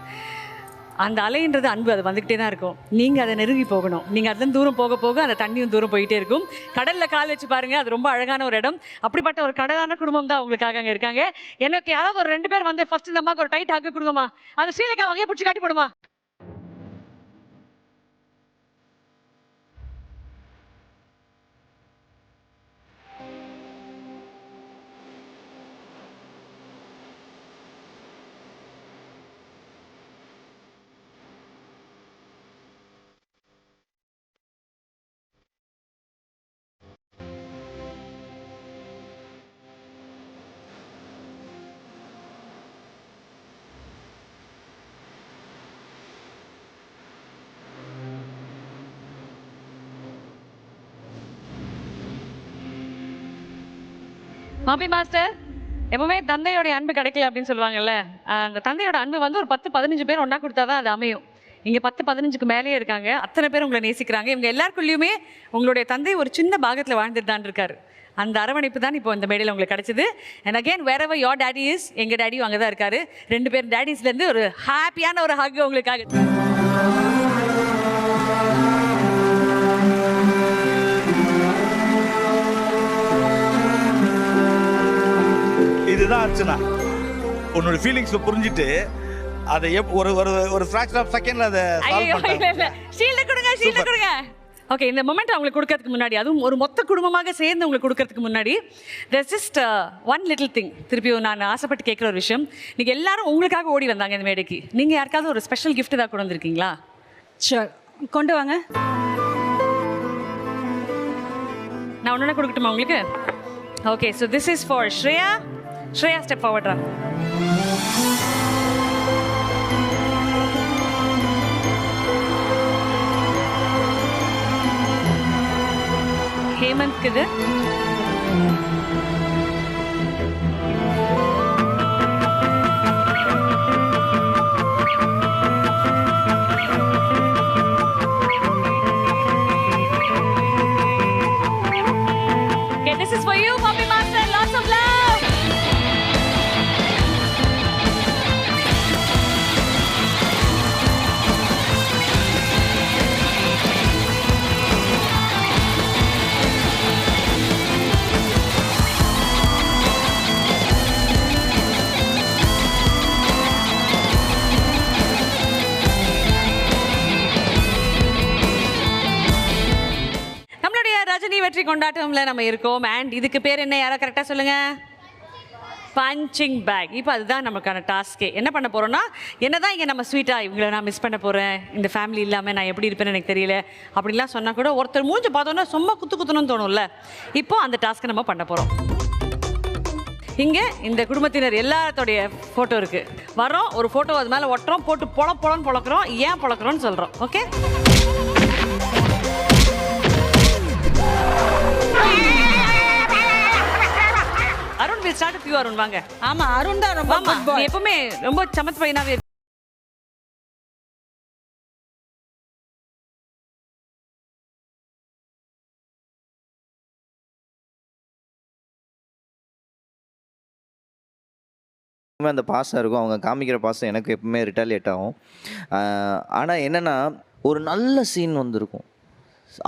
அந்த அலைன்றது அன்பு, அது வந்துக்கிட்டே தான் இருக்கும். நீங்கள் அதை நெருங்கி போகணும். நீங்கள் அதுலேருந்து தூரம் போக போக அந்த தண்ணியும் தூரம் போயிட்டே இருக்கும். கடலில் கால் வச்சு பாருங்க, அது ரொம்ப அழகான ஒரு இடம். அப்படிப்பட்ட ஒரு கடலான குடும்பம் தான் உங்களுக்காக அங்கே இருக்காங்க. எனக்கு யாராவது ஒரு 2 பேர் வந்து ஃபர்ஸ்ட் இந்த அம்மாவுக்கு ஒரு டைட் ஆக கொடுங்கம்மா. அந்த ஸ்ரீலேகா வகையை பிடிச்சி காட்டி போடுமா. மாபி மாஸ்டர் எப்பவுமே தந்தையோட அன்பு கிடைக்கல அப்படின்னு சொல்லுவாங்கல்ல, அந்த தந்தையோட அன்பு வந்து ஒரு 10-15 பேர் ஒன்றா கொடுத்தாதான் அது அமையும். இங்கே 10-15க்கு மேலேயே இருக்காங்க, அத்தனை பேர் உங்களை நேசிக்கிறாங்க. இவங்க எல்லாருக்குள்ளேயுமே உங்களுடைய தந்தை ஒரு சின்ன பாகத்தில் வாழ்ந்துட்டு தான் இருக்காரு. அந்த அரவணைப்பு தான் இப்போ இந்த மேடையில் உங்களுக்கு கிடைச்சது. And again wherever your daddy is, எங்கள் டேடியும் அங்கே தான் இருக்காரு. 2 பேர் டேடிஸ்லேருந்து ஒரு ஹாப்பியான ஒரு ஹக் உங்களுக்காக.
இதுதான் அர்ச்சனா. உன்னோட ஃபீலிங்ஸை புரிஞ்சுட்டு அதை ஒரு ஒரு ஒரு ஃபிராக்ஷன் ஆஃப் செகண்ட்ல அதை சால்வ் பண்ணிட்டாங்க.
ஷீல்ட் கொடுங்க. ஓகே, இந்த மொமெண்ட் அவங்களுக்கு கொடுக்கறதுக்கு முன்னாடி, அதுவும் ஒரு மொத்த குடும்பமாக சேர்ந்து உங்களுக்கு கொடுக்கறதுக்கு முன்னாடி, there's just one little thing. திருப்பியும் நான் ஆசைப்பட்டு கேட்குற ஒரு விஷயம். நீங்கள் எல்லாரும் உங்களுக்காக ஓடி வந்தாங்க இந்த மேடைக்கு. நீங்கள் யாருக்காவது ஒரு ஸ்பெஷல் கிஃப்ட் ஏதாவது கொண்டு வந்திருக்கீங்களா?
ஷூர், கொண்டு வாங்க.
நான் ஒன்று கொடுக்கட்டுமா உங்களுக்கு? Okay, so this is for Shreya. Shreya, step ஃபார்வர்ட்ரா. ஹேமந்த்க்கு இது. Okay, this is for you, Puppy Master. Lots of love. Rajini வெற்றி கொண்டாட்டம்ல நம்ம இருக்கோம். அண்ட் இதுக்கு பேர் என்ன, யாரா கரெக்டாக சொல்லுங்க? Punching bag. இப்போ அதுதான் நமக்கான டாஸ்கே. என்ன பண்ண போகிறோன்னா, என்னதான் இங்கே நம்ம ஸ்வீட்டாக இவங்களை நான் மிஸ் பண்ண போகிறேன், இந்த ஃபேமிலி இல்லாமல் நான் எப்படி இருப்பேன்னு எனக்கு தெரியல அப்படின்லாம் சொன்னால் கூட ஒருத்தர் மூஞ்சி பார்த்தோன்னா சும்மா குத்தணும்னு தோணும்ல. இப்போ அந்த டாஸ்க்கை நம்ம பண்ண போகிறோம். இங்கே இந்த குடும்பத்தினர் எல்லாத்தோடைய ஃபோட்டோ இருக்குது. வரோம், ஒரு ஃபோட்டோ அது மேலே ஒட்டுறோம், போட்டு பொழன்னு பொழக்கிறோம். ஏன் பொழக்கிறோன்னு சொல்கிறோம். Okay, Arun will start with you. Arun வாங்க.
ஆமா, அருண் தான் ரொம்ப குட் பாய்.
எப்பவுமே ரொம்ப சமத்து பையனாவே.
அந்த பாசம் இருக்கும், அவங்க காமிக்கிற பாசம் எனக்கு எப்பவுமே ரிட்டாலியேட் ஆகும். ஆனால் என்னென்னா, ஒரு நல்ல சீன் வந்திருக்கும்,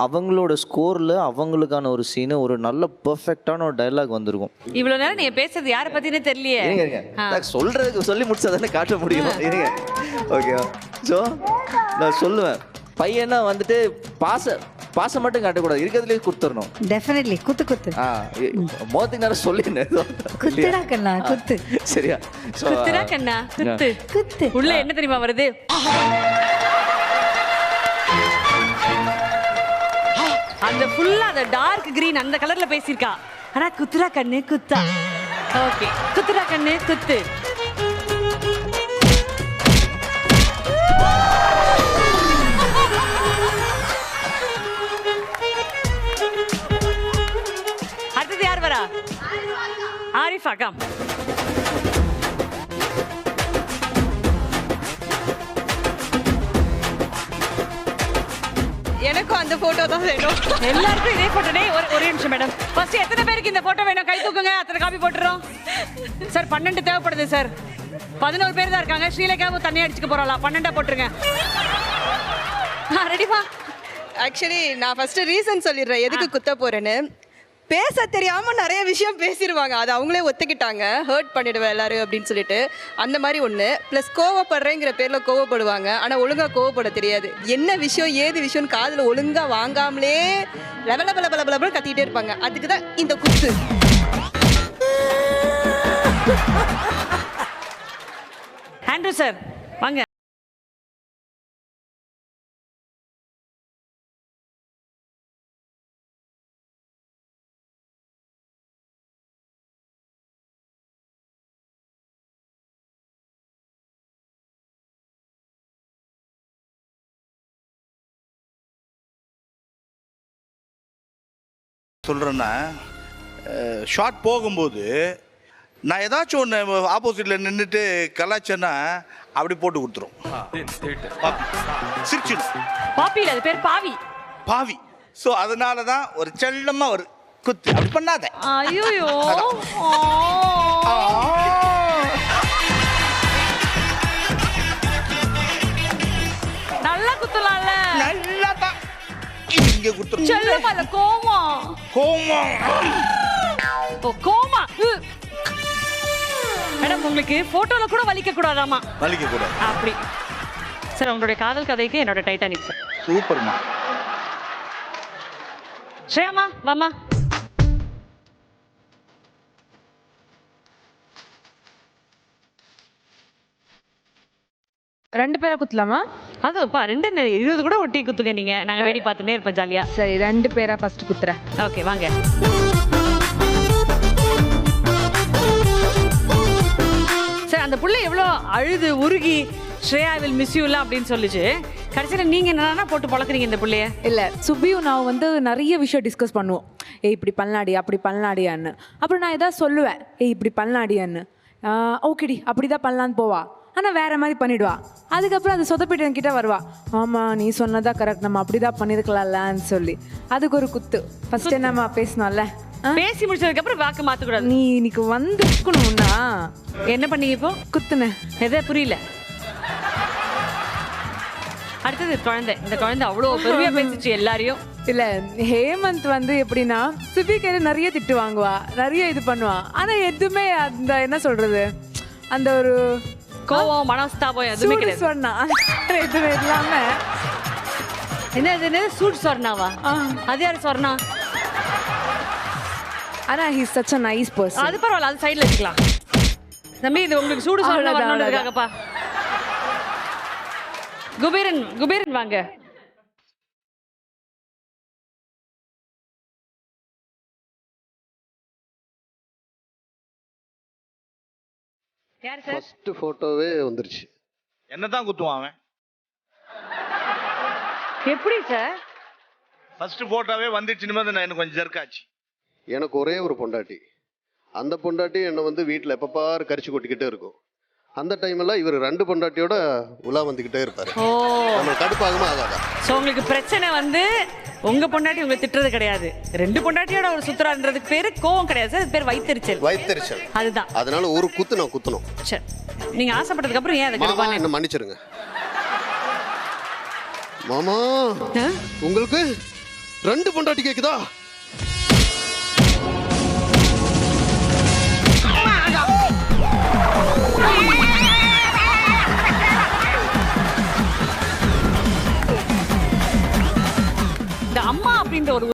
அவங்களோட ஸ்கோரில் அவங்களுக்கான ஒரு சீனு, ஒரு நல்ல பெர்ஃபெக்டான ஒரு டைலாக் வந்திருக்கும்.
இவ்வளோ நேரம் நீங்க பேசுறது யாரை பத்தினே தெரியலையே.
சொல்றதுக்கு சொல்லி முடிச்சதானே காட்ட முடியும். இருங்க, ஓகே. ஸோ நான் சொல்லுவேன், பையனா வந்துட்டு பாசம் மட்டும் காட்டக்கூடாது, இருக்கிறதுலே குத்துறணும்.
டெஃபினெட்லி குத்து.
மோத்துக்கு நேரம் சொல்லினேன்.
குத்துடா கண்ணா, குத்து.
சரியா?
குத்துடா கண்ணா, குத்து. உள்ள என்ன தெரியுமா வருது? அந்த ஃபுல்லா அந்த டார்க் கிரீன் அந்த கலர்ல பேசியிருக்கா. ஆனா குத்துரா கண்ணு குத்தா. ஓகே, குத்துரா கண்ணு குத்து. அடுத்தது யார் வரா? ஆரிஃபா, கம்.
எனக்கும் அந்த போட்டோ தான் வேணும்.
எல்லாருக்கும் இதே போட்டோ. ஒரே நிமிஷம் மேடம். ஃபர்ஸ்ட் எத்தனை பேருக்கு இந்த போட்டோ வேணும்? கை தூக்குங்க, அத்தனை காப்பி போட்டுறோம். சார் 12 தேவைப்படுது சார். 11 பேர் தான் இருக்காங்க. ஸ்ரீலேகாவும் தண்ணி அடிச்சுக்க போறாளா? 12 போட்டுருங்க. ரெடிப்பா?
ஆக்சுவலி நான் ஃபர்ஸ்ட் ரீசன் சொல்லிடுறேன் எதுக்கு குத்த போறேன்னு. பேச தெரியாம நிறைய விஷயம் பேசிடுவாங்க, அது அவங்களே ஒத்துக்கிட்டாங்க, ஹர்ட் பண்ணிடுவேன் எல்லாரும் அப்படின்னு சொல்லிட்டு. அந்த மாதிரி ஒன்று. ப்ளஸ் கோவப்படுறேங்கிற பேரில் கோவப்படுவாங்க, ஆனால் ஒழுங்காக கோவப்பட தெரியாது. என்ன விஷயம் ஏது விஷயம்னு காதில் ஒழுங்காக வாங்காமலே லெவல கத்திக்கிட்டே இருப்பாங்க. அதுக்கு தான் இந்த குத்து.
ஆண்ட்ரூ சார் வாங்க.
சொல்கிறேன்னா, ஷார்ட் போகும்போது நான் ஏதாச்சும் ஒன்று ஆப்போசிட்டில் நின்றுட்டு கலாச்சேன்னா அப்படி போட்டு கொடுத்துரும். சிரிச்சிடும்.
பாப்பி அது பேர் பாவி.
பாவி. ஸோ அதனால தான் ஒரு செல்லமாக ஒரு குத்து அப்படி பண்ணாத.
ஐயோ நல்லா குத்தலாம்ல.
நல்லா தான் இங்கே குத்துரும்.
செல்லமா இல்ல கோமா.
கோமா.
ஓ கோமா. மேடம் உங்களுக்கு போட்டோல கூட வலிக்க கூடாதாமா?
வலிக்க கூடாது.
அப்படி. சார் உங்களுடைய காதல் கதைக்கு என்னோட டைட்டானிக் சார்.
சூப்பர்மா.
ஸ்ரேயாமா வாமா.
ரெண்டு பேரை குத்தலாமா?
அதுப்பா 20 கூட ஒட்டி குத்துங்க நீங்க. நாங்க வேடி பார்த்துட்டே இருப்போம் ஜாலியா.
சரி 2 பேரா ஃபர்ஸ்ட் குத்துறேன்.
ஓகே வாங்க. சார் அந்த புள்ள எவ்வளோ அழுது உருகி ஸ்ரேயா வில் மிஸ் யூலாம் அப்படின்னு சொல்லிச்சு. கடைசியில் நீங்க என்னன்னா போட்டு பழக்கிறீங்க இந்த பிள்ளைய.
இல்லை சுபியும் நான் வந்து நிறைய விஷயம் டிஸ்கஸ் பண்ணுவோம். இப்படி பண்ணலாடி அப்படி பண்ணலாடியான்னு. அப்புறம் நான் ஏதாவது சொல்லுவேன், இப்படி பண்ணலாடியான்னு. ஓகேடி அப்படி தான் பண்ணலான்னு போவா, ஆனால் வேற மாதிரி பண்ணிடுவா. அதுக்கப்புறம் அது சொதப்பிட்டு என்கிட்ட வருவா, ஆமாம் நீ சொன்னதா கரெக்ட், நம்ம அப்படி தான் பண்ணியிருக்கலாம்லன்னு சொல்லி. அதுக்கு ஒரு குத்து. ஃபர்ஸ்ட் நம்ம பேசணும்ல,
பேசி முடிச்சதுக்கு அப்புறம் வாக்கு மாற்றக்கூடாது.
நீ இன்னைக்கு வந்து இருக்கணும்னா
என்ன பண்ணீங்க இப்போ?
குத்துனேன்.
எதை புரியல. அடுத்தது குழந்தை. இந்த குழந்தை அவ்வளோ பெருமையா பேசிச்சு எல்லாரையும்.
இல்லை ஹேமந்த் வந்து எப்படின்னா சுபி கையில நிறைய திட்டு வாங்குவா, நிறைய இது பண்ணுவா. ஆனால் எதுவுமே அந்த என்ன சொல்றது, அந்த ஒரு
கோவம் மனஸ்தாபம் எதுவுமே கிடையாது.
சொன்னா எதுவுமே இல்லாம
என்ன சூட் சொர்ணாவா? அது யாரு சொர்ணா?
ஆனா he is such a nice person.
அது பரவாயில்ல, அது சைடுல வச்சுக்கலாம். தம்பி இது உங்களுக்கு சூடு சொர்ணா வரணும்ன்றதுக்காகப்பா. குபேரன் வாங்க. யார் சார்?
ஃபர்ஸ்ட் போட்டோவே வந்துருச்சு.
என்னதான் குத்துவான் அவன்?
எப்படி சார்?
ஃபர்ஸ்ட் போட்டோவே வந்துச்சுன்னு நான் எனக்கு கொஞ்சம் ஜர்க்காச்சு.
எனக்கு ஒரே ஒரு பொண்டாட்டி. அந்த பொண்டாட்டி என்னை வந்து வீட்டில் எப்போ பாரு கரிச்சு கொட்டிக்கிட்டே இருக்கும். அந்த டைம்ல இவர் 2 பொண்டாட்டியோட உலா வந்துக்கிட்டே இருப்பாரு. நம்ம கடுப்பாகமா ஆகாதா?
ஸோ உங்களுக்கு பிரச்சனை வந்து உங்க பொண்டாட்டி உங்களை திட்டுறது கிடையாது, 2 பொண்டாட்டியோட ஒரு சுத்துறான்றதுக்கு பேரு கோவம் கிடையாது சார், அது பேர் வைத்தறிச்சல்.
வைத்தறிச்சல்
அதுதான்.
அதனால ஒரு குத்து நான் குத்தணும்.
சரி நீங்க ஆசைப்பட்டதுக்கு அப்புறம் ஏன் அதை கடுப்பானே?
என்ன மன்னிச்சிருங்க மாமா. உங்களுக்கு 2 பொண்டாட்டி கேக்குதா?
இந்த அம்மா அப்படின்ற ஒரு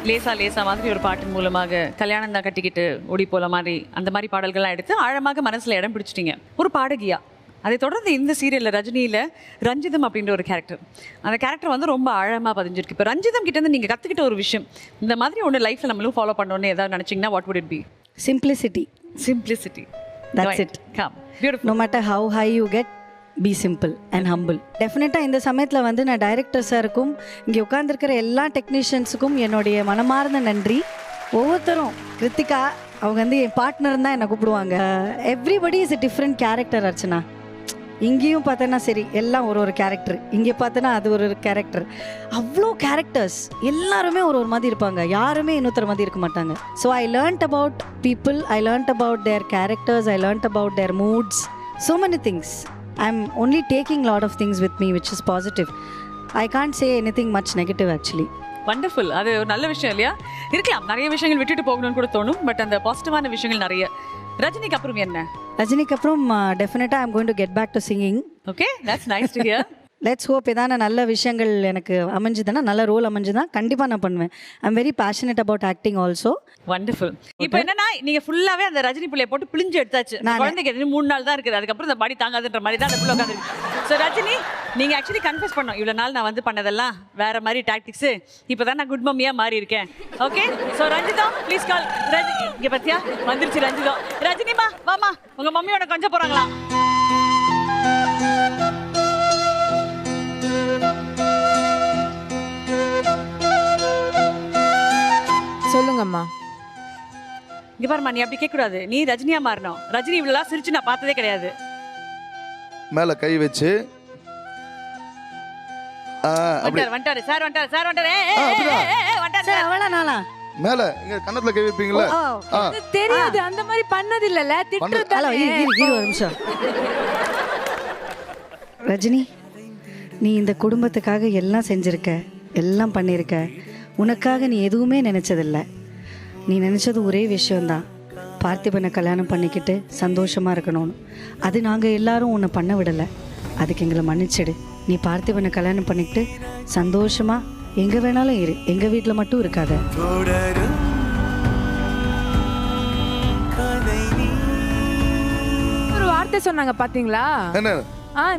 லேசா லேசா மாதிரி ஒரு பாட்டின் மூலமாக கல்யாணம் தான் கட்டிக்கிட்டு ஓடி போல மாதிரி அந்த மாதிரி பாடல்கள்லாம் எடுத்து ஆழமாக மனசுல இடம் பிடிச்சிட்டீங்க ஒரு பாடகியா. அதை தொடர்ந்து இந்த சீரியல்ல ரஜினியில ரஞ்சிதம் அப்படின்ற ஒரு கேரக்டர், அந்த கேரக்டர் வந்து ரொம்ப ஆழமா பதிஞ்சிருக்கு. இப்போ ரஞ்சிதம் கிட்ட இருந்து நீங்க கத்துக்கிட்ட ஒரு விஷயம், இந்த மாதிரி ஒன்று லைஃப்ல நம்மளும் ஃபாலோ பண்ணணும்னு ஏதாவது நினைச்சீங்கன்னா what would it be?
Simplicity. That's it.
Come. Beautiful.
No matter how high you get, be simple and humble. டெஃபினட்டாக இந்த சமயத்தில் வந்து நான் டைரக்டர் சாருக்கும் இங்கே உட்காந்துருக்கிற எல்லா டெக்னீஷியன்ஸுக்கும் என்னுடைய மனமார்ந்த நன்றி. ஒவ்வொருத்தரும் கிருத்திகா அவங்க வந்து என் பார்ட்னர் தான் என்னை கூப்பிடுவாங்க. Everybody is a different character. Archana இங்கேயும் பார்த்தோன்னா சரி எல்லாம் ஒரு கேரக்டர், இங்கே பார்த்தோன்னா அது ஒரு கேரக்டர். அவ்வளோ கேரக்டர்ஸ் எல்லாருமே ஒரு மாதிரி இருப்பாங்க, யாருமே இன்னொருத்தர் மாதிரி இருக்க மாட்டாங்க. So I learned about people, I learned about their characters, I learned about their moods, so many things. I'm only taking a lot of things with me which is positive. I can't say anything much negative actually.
Wonderful. அது ஒரு நல்ல விஷயம் இல்லையா? இருக்கலாம் நிறைய விஷயங்கள் விட்டுட்டு போகணும்னு கூட தோணும், பட் அந்த பாசிட்டிவான விஷயங்கள் நிறைய. ரஜினிக்கு அப்புறம் என்ன?
ரஜினிக்கு அப்புறம் டெஃபினட்டாக I'm going to get back to singing.
Okay, that's nice to hear.
Let's hope ஏதான நல்ல விஷயங்கள் எனக்கு அமைஞ்சுதுன்னா, நல்ல ரோல் அமைஞ்சுதுன்னா கண்டிப்பாக நான் பண்ணுவேன். I'm very passionate about acting also.
Wonderful. இப்போ என்னன்னா நீங்க ஃபுல்லாவே அந்த ரஜினி பிள்ளைய போட்டு பிழிஞ்சு எடுத்தாச்சு. குழந்தைக்கு 3 நாள் தான் இருக்குது, அதுக்கப்புறம் இந்த பாடி தாங்காதுன்ற மாதிரி தான் அந்த பிள்ளை உட்காந்துருக்கு. ஸோ ரஜினி நீங்க ஆக்சுவலி கன்ஃபஸ் பண்ணோம் இவ்வளவு நாள் நான் வந்து பண்ணதெல்லாம் வேற மாதிரி டாக்டிக்ஸ். இப்பதான் நான் குட் மம்மியா மாறி இருக்கேன். Okay, so Ranjitha please call. இங்க பத்தியா வந்துருச்சு ரஞ்சிதா. ரஜினிமா வாமா, உங்க மம்மியோட கொஞ்சம் போறாங்களா?
சொல்லுங்கம்மா.
இங்க பாருமா, நீ அப்படி கேட்க கூடாது. நீ ரஜினியா மாறணும். ரஜினி இவ்வளவு சிரிச்சு நான் பார்த்ததே கிடையாது.
மேல கை வச்சு
வந்துட்டாரு சார், வந்துட்டாரு சார், வந்துட்டாரு.
சார் அவ்வளோ நாளா
மேல இங்க கன்னத்துல கை வைப்பீங்களா?
தெரியாது, அந்த மாதிரி பண்ணது இல்லல.
ஒரு நிமிஷம். ரஜினி, நீ இந்த குடும்பத்துக்காக எல்லாம் செஞ்சிருக்க, எல்லாம் பண்ணியிருக்க. உனக்காக நீ எதுவுமே நினைச்சதில்லை. நீ நினைச்சது ஒரே விஷயம்தான், பார்த்திபனை கல்யாணம் பண்ணிக்கிட்டு சந்தோஷமா இருக்கணும்னு. அது நாங்கள் எல்லாரும் உன்னை பண்ண விடலை. அதுக்கு எங்களை மன்னிச்சிடு. நீ பார்த்திபனை கல்யாணம் பண்ணிக்கிட்டு சந்தோஷமா எங்க வேணாலும் இரு, எங்க வீட்டில் மட்டும் இருக்காத.
ஒரு வார்த்தை சொன்னாங்க பாத்தீங்களா?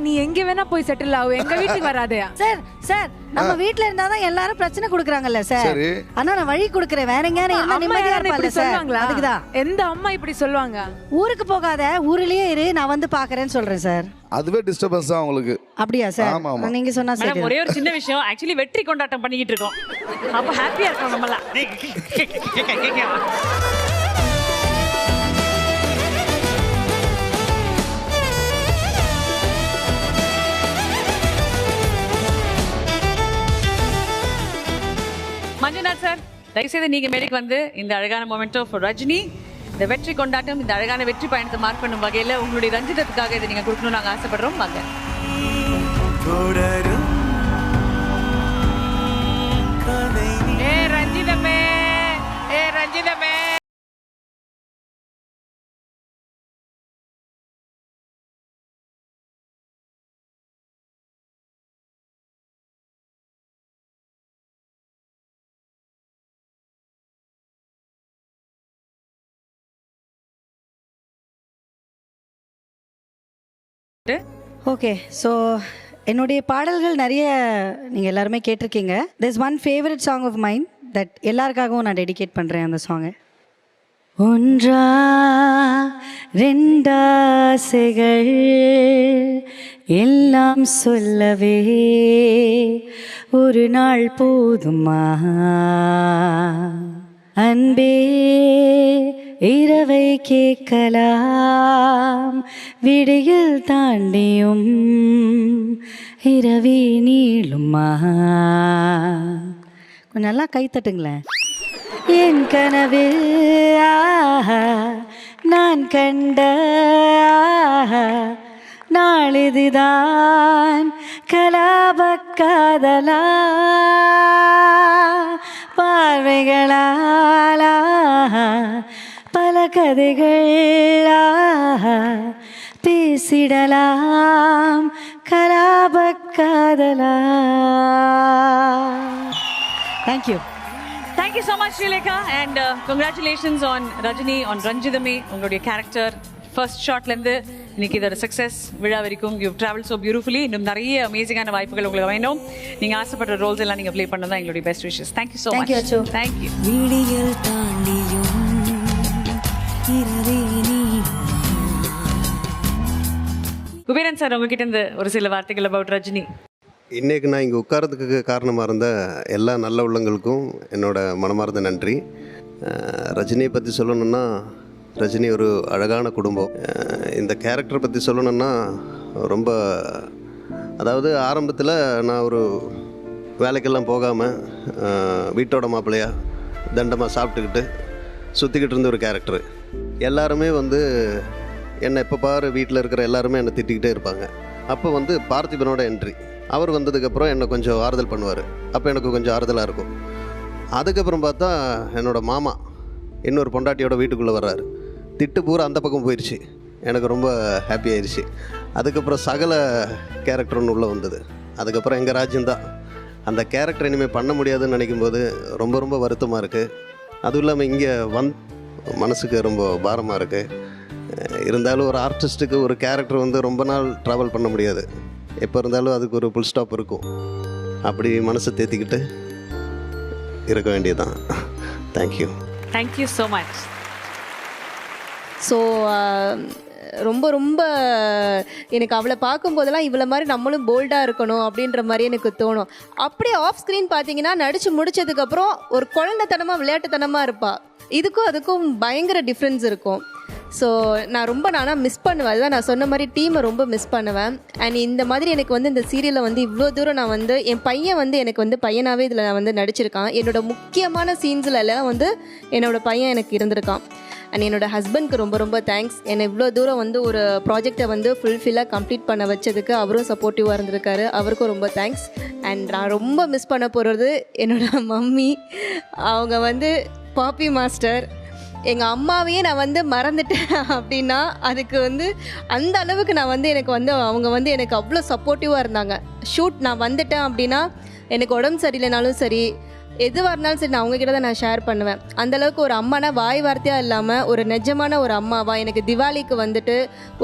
நீ எங்க வேணா போய் செட்டில் ஆகு, எங்க வீட்டுக்கு வராதே.
சார் சார், நம்ம வீட்ல இருந்தாதான் எல்லாரும் பிரச்சனை கொடுக்குறாங்கல்ல சார். ஆனா நான் வழி கொடுக்குறேன், வேற எங்கேயாவது இருந்தா நிம்மதியா இருப்பாங்க சார். அதுக்குதான்.
எந்த அம்மா இப்படி சொல்லுவாங்க?
ஊருக்கு போகாத, ஊர்லயே இரு, நான் வந்து பாக்குறேன்னு சொல்றேன் சார்.
அதுவே டிஸ்டர்பன்ஸ் தான் உங்களுக்கு.
அப்படியா சார்?
ஆமா ஆமா.
நீங்க சொன்னா சரி.
ஒரே ஒரு சின்ன விஷயம், ஆக்சுவலி வெற்றி கொண்டாட்டம் பண்ணிக்கிட்டு இருக்கோம். அப்ப ஹாப்பியா இருக்கோம் நம்மலாம். மஞ்சுநாத் சார், தயவுசெய்து நீங்க மேடைக்கு வந்து இந்த அழகான மொமெண்டோ ஃபார் ரஜினி, இந்த வெற்றி கொண்டாட்டம், இந்த அழகான வெற்றி பயணத்தை மார்க் பண்ணும் வகையில் உங்களுடைய ரஞ்சிதத்துக்காக இதை நீங்க கொடுக்கணும்னு நாங்கள் ஆசைப்படுறோம். வாங்க.
ரஞ்சிதமே, ரஞ்சிதமே.
ஓகே, ஸோ என்னுடைய பாடல்கள் நிறைய நீங்கள் எல்லாருமே கேட்டிருக்கீங்க. there's one favourite song of mine that எல்லாருக்காகவும் நான் டெடிகேட் பண்ணுறேன் அந்த சாங்கை. ஒன்றா ரெண்டாசைகள் எல்லாம் சொல்லவே ஒரு நாள் போதுமா, அன்பே இரவை கேட்கலாம், விடியில் தாண்டியும் இரவி நீளுமா. கொஞ்சம் நல்லா கை தட்டுங்களேன். என் கனவில் நான் கண்ட நாளிதுதான் கலாபக்காதலா, பார்வைகளாலா பல கதைகள் பேசிடலாம், கலாபக்காதலா. Thank you.
Thank you so much, Srilekha, and congratulations on Rajini, on Ranjidame, உங்களுடைய கேரக்டர் ஃபர்ஸ்ட் ஷாட்லேருந்து இன்னைக்கு இதோட சக்ஸஸ் விழா வரைக்கும் யூ ட்ராவல் ஸோ பியூட்டிஃபுல்லி. இன்னும் நிறைய அமேசிங்கான வாய்ப்புகள் உங்களுக்கு வேணும். நீங்கள் ஆசைப்படுற ரோல்ஸ் எல்லாம் நீங்கள் ப்ளே பண்ணது தான் எங்களுடைய best wishes. Thank you so much. Thank you. Kuberan sir, உங்ககிட்ட இருந்து ஒரு சில வார்த்தைகள் அபவுட் ரஜினி.
இன்றைக்கு நான் இங்கே உட்காரத்துக்கு காரணமாக இருந்த எல்லா நல்ல உள்ளங்களுக்கும் என்னோட மனமார்ந்த நன்றி. ரஜினியை பற்றி சொல்லணுன்னா, ரஜினி ஒரு அழகான குடும்பம். இந்த கேரக்டரை பற்றி சொல்லணுன்னா ரொம்ப, அதாவது ஆரம்பத்தில் நான் ஒரு வேலைக்கெல்லாம் போகாமல் வீட்டோட மாப்பிள்ளையா தண்டமாக சாப்பிட்டுக்கிட்டு சுற்றிக்கிட்டு இருந்த ஒரு கேரக்டரு. எல்லாருமே வந்து என்னை எப்போ பாரு வீட்டில் இருக்கிற எல்லாருமே என்னை திட்டிக்கிட்டே இருப்பாங்க. அப்போ வந்து பார்த்திபனோட என்ட்ரி, அவர் வந்ததுக்கப்புறம் என்னை கொஞ்சம் ஆறுதல் பண்ணுவார். அப்போ எனக்கு கொஞ்சம் ஆறுதலாக இருக்கும். அதுக்கப்புறம் பார்த்தா என்னோடய மாமா இன்னொரு பொண்டாட்டியோட வீட்டுக்குள்ளே வர்றாரு. திட்டு பூரா அந்த பக்கம் போயிடுச்சு. எனக்கு ரொம்ப ஹாப்பி ஆயிடுச்சு. அதுக்கப்புறம் சகல கேரக்டர் ஒன்று உள்ளே வந்தது. அதுக்கப்புறம் எங்கள் ராஜ்யம்தான். அந்த கேரக்டர் இனிமேல் பண்ண முடியாதுன்னு நினைக்கும்போது ரொம்ப ரொம்ப வருத்தமாக இருக்குது. அதுவும் இல்லாமல் இங்கே மனசுக்கு ரொம்ப பாரமாக இருக்குது. இருந்தாலும் ஒரு ஆர்டிஸ்ட்டுக்கு ஒரு கேரக்டர் வந்து ரொம்ப நாள் ட்ராவல் பண்ண முடியாது. எப்போ இருந்தாலும் அதுக்கு ஒரு புல் ஸ்டாப் இருக்கும். அப்படி மனசை தேத்திக்கிட்டு இருக்க வேண்டியதுதான். Thank you.
Thank you so much.
So ரொம்ப ரொம்ப எனக்கு அவளை பார்க்கும்போதெல்லாம் இவ்வளோ மாதிரி நம்மளும் போல்டாக இருக்கணும் அப்படின்ற மாதிரி எனக்கு தோணும். அப்படியே ஆஃப் ஸ்க்ரீன் பார்த்தீங்கன்னா நடித்து முடித்ததுக்கப்புறம் ஒரு குழந்தைத்தனமாக விளையாட்டுத்தனமாக இருப்பாள். இதுக்கும் அதுக்கும் பயங்கர டிஃப்ரென்ஸ் இருக்கும். ஸோ நான் ரொம்ப நானாக மிஸ் பண்ணுவேன். அதுதான் நான் சொன்ன மாதிரி டீமை ரொம்ப மிஸ் பண்ணுவேன். அண்ட் இந்த மாதிரி எனக்கு வந்து இந்த சீரியலில் வந்து இவ்வளோ தூரம் நான் வந்து என் பையன் வந்து எனக்கு வந்து பையனாகவே இதில் நான் வந்து நடிச்சிருக்கான். என்னோட முக்கியமான சீன்ஸில் எல்லாம் வந்து என்னோடய பையன் எனக்கு இருந்திருக்கான். அண்ட் என்னோடய ஹஸ்பண்ட்க்கு ரொம்ப ரொம்ப தேங்க்ஸ். என்னை இவ்வளோ தூரம் வந்து ஒரு ப்ராஜெக்டை வந்து ஃபுல்ஃபில்லாக கம்ப்ளீட் பண்ண வச்சதுக்கு அவரும் சப்போர்ட்டிவாக இருந்திருக்காரு. அவருக்கும் ரொம்ப தேங்க்ஸ். அண்ட் நான் ரொம்ப மிஸ் பண்ண போகிறது என்னோடய மம்மி. அவங்க வந்து பாப்பி மாஸ்டர். எங்கள் அம்மாவையே நான் வந்து மறந்துட்டேன் அப்படின்னா அதுக்கு வந்து அந்த அளவுக்கு நான் வந்து எனக்கு வந்து அவங்க வந்து எனக்கு அவ்வளோ சப்போர்ட்டிவாக இருந்தாங்க. ஷூட் நான் வந்துட்டேன் அப்படின்னா எனக்கு உடம்பு சரியில்லைனாலும் சரி, எதுவாக இருந்தாலும் சரி, நான் அவங்ககிட்ட தான் நான் ஷேர் பண்ணுவேன். அந்தளவுக்கு ஒரு அம்மானா வாய் வார்த்தையாக இல்லாமல் ஒரு நிஜமான ஒரு அம்மாவா எனக்கு திவாலிக்கு வந்துட்டு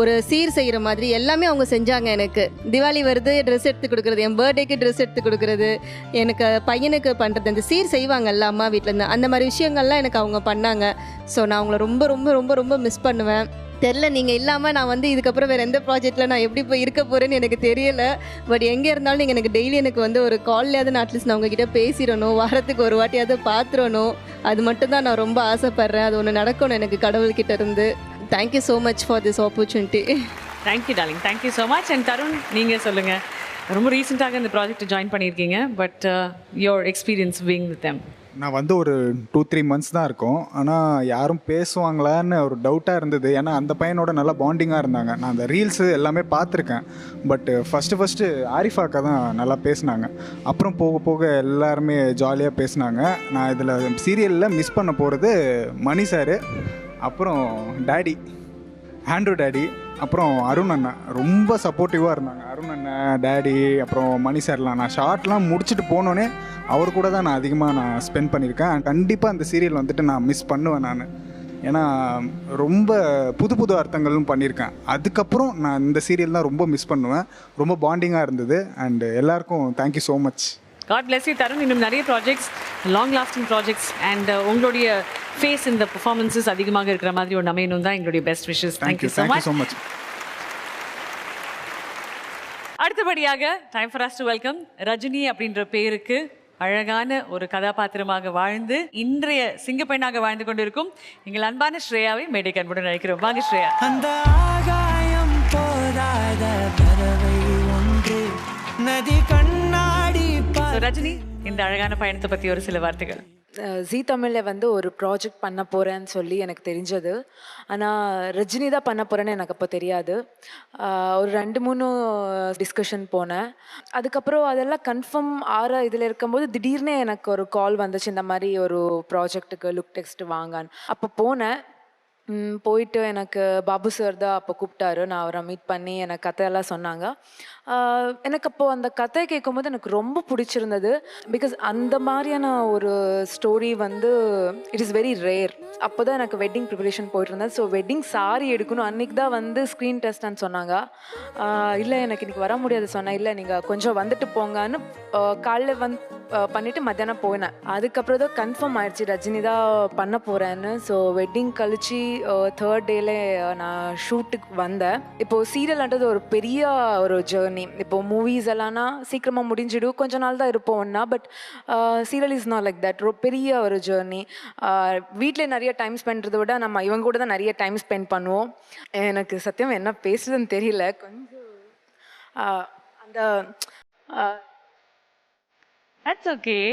ஒரு சீர் செய்கிற மாதிரி எல்லாமே அவங்க செஞ்சாங்க. எனக்கு திவாலி வருது ட்ரெஸ் எடுத்து கொடுக்குறது, என் பர்த்டேக்கு ட்ரெஸ் எடுத்து கொடுக்குறது, எனக்கு பையனுக்கு பண்ணுறது, அந்த சீர் செய்வாங்கல்ல அம்மா வீட்டிலேருந்து, அந்த மாதிரி விஷயங்கள்லாம் எனக்கு அவங்க பண்ணாங்க. ஸோ நான் அவங்கள ரொம்ப ரொம்ப ரொம்ப ரொம்ப மிஸ் பண்ணுவேன். தெரில, நீங்கள் இல்லாமல் நான் வந்து இதுக்கப்புறம் வேறு எந்த ப்ராஜெக்டில் நான் எப்படி போய் இருக்க போகிறேன்னு எனக்கு தெரியலை. பட் எங்கே இருந்தாலும் நீங்கள் எனக்கு டெய்லி எனக்கு வந்து ஒரு கால்லையாவது நான் அட்லீஸ்ட் நான் உங்ககிட்ட பேசிடணும், வாரத்துக்கு ஒரு வாட்டியாவது பார்த்துடணும். அது மட்டும்தான் நான் ரொம்ப ஆசைப்பட்றேன். அது ஒன்று நடக்கணும் எனக்கு கடவுள்கிட்ட இருந்து. Thank you so much for this opportunity.
Thank you darling, thank you so much. And Tarun, நீங்கள் சொல்லுங்கள். ரொம்ப ரீசெண்டாக இந்த ப்ராஜெக்ட் ஜாயின் பண்ணியிருக்கீங்க. But your experience being with them.
நான் வந்து ஒரு 2-3 months தான் இருக்கும். ஆனால் யாரும் பேசுவாங்களான்னு ஒரு டவுட்டாக இருந்தது. ஏன்னா அந்த பையனோட நல்லா பாண்டிங்காக இருந்தாங்க. நான் அந்த ரீல்ஸு எல்லாமே பார்த்துருக்கேன். பட் ஃபஸ்ட்டு ஆரிஃபாக்கா தான் நல்லா பேசினாங்க. அப்புறம் போக போக எல்லாருமே ஜாலியாக பேசினாங்க. நான் இதில் சீரியலில் மிஸ் பண்ண போகிறது மணி சார், அப்புறம் டேடி ஆண்ட்ரூ டேடி, அப்புறம் அருண் அண்ணா ரொம்ப சப்போர்ட்டிவாக இருந்தாங்க. அருண் அண்ணன், டேடி, அப்புறம் மணி சார்லாம். நான் ஷார்ட்லாம் முடிச்சுட்டு போனோன்னே அவர் கூட தான் நான் அதிகமாக ஸ்பெண்ட் பண்ணியிருக்கேன். கண்டிப்பாக அந்த சீரியல் வந்துட்டு நான் மிஸ் பண்ணுவேன் நான். ஏன்னா ரொம்ப புது புது அர்த்தங்களும் பண்ணியிருக்கேன். அதுக்கப்புறம் நான் இந்த சீரியல் தான் ரொம்ப மிஸ் பண்ணுவேன். ரொம்ப பாண்டிங்காக இருந்தது. அண்ட் எல்லாருக்கும் thank you so much.
God bless you Tarun. இன்னும் நிறைய projects, long lasting projects and உங்களுடைய ஃபேஸ் இந்த பெர்ஃபார்மன்ஸஸ் அதிகமாக இருக்கிற மாதிரி ஒரு அமையணும் தான் எங்களுடைய best wishes. Thank you so much. அடுத்தபடியாக time for us to welcome Rajini அப்படின்ற பேருக்கு அழகான ஒரு கதாபாத்திரமாக வாழ்ந்து இன்றைய சிங்கப்பெண்ணாக வாழ்ந்து கொண்டிருக்கும் எங்கள் அன்பான ஸ்ரேயாவை மேடைக்கு அன்புடன் அழைக்கிறோம். வாங்க ஸ்ரேயா.
அந்த ஆகாயம் போதாத பறவை ஒன்று நதி கண்ணாடி.
ரஜினி, இந்த அழகான பயணத்தை பற்றி ஒரு சில வார்த்தைகள்.
ஜீ தமிழில் வந்து ஒரு ப்ராஜெக்ட் பண்ண போகிறேன்னு சொல்லி எனக்கு தெரிஞ்சது. ஆனால் ரஜினி தான் பண்ண போகிறேன்னு எனக்கு அப்போ தெரியாது. ஒரு 2-3 டிஸ்கஷன் போனேன். அதுக்கப்புறம் அதெல்லாம் கன்ஃபார்ம் ஆற இதில் இருக்கும்போது திடீர்னு எனக்கு ஒரு கால் வந்துச்சு, இந்த மாதிரி ஒரு ப்ராஜெக்ட்டுக்கு லுக் டெக்ஸ்ட் வாங்கான்னு. அப்போ போனேன். போயிட்டு எனக்கு பாபு சார் தான் அப்போ கூப்பிட்டாரு. நான் அவரை மீட் பண்ணி எனக்கு கதையெல்லாம் சொன்னாங்க. எனக்கு அப்போது அந்த கதை கேட்கும்போது எனக்கு ரொம்ப பிடிச்சிருந்தது. பிகாஸ் அந்த மாதிரியான ஒரு ஸ்டோரி வந்து இட் இஸ் வெரி ரேர். அப்போ தான் எனக்கு வெட்டிங் ப்ரிப்பரேஷன் போயிட்டு இருந்தேன். ஸோ வெட்டிங் சாரி எடுக்கணும். அன்றைக்கி தான் வந்து ஸ்க்ரீன் டெஸ்ட்னு சொன்னாங்க. இல்லை எனக்கு இன்றைக்கி வர முடியாது சொன்னேன். இல்லை நீங்கள் கொஞ்சம் வந்துட்டு போங்கன்னு காலையில் பண்ணிவிட்டு மத்தியானம் போனேன். அதுக்கப்புறம் தான் கன்ஃபார்ம் ஆயிடுச்சு ரஜினி தான் பண்ண போகிறேன்னு. ஸோ வெட்டிங் கழிச்சு 3rd டேல நான் ஷூட்டுக்கு வந்தேன். இப்போது சீரியல்ன்றது ஒரு பெரிய ஒரு ஜேர்னி. இப்போது மூவிஸ் எல்லாம்னா சீக்கிரமாக முடிஞ்சிடும், கொஞ்ச நாள் தான் இருப்போம் ஒன்றா. But serial is not like that. பெரிய ஒரு ஜேர்னி. வீட்டில் நிறைய டைம் ஸ்பெண்ட்றதை விட நம்ம இவங்க கூட தான் நிறைய டைம் ஸ்பெண்ட் பண்ணுவோம். எனக்கு சத்தியம் என்ன பேசுறதுன்னு தெரியல. கொஞ்சம் அந்த
That's okay.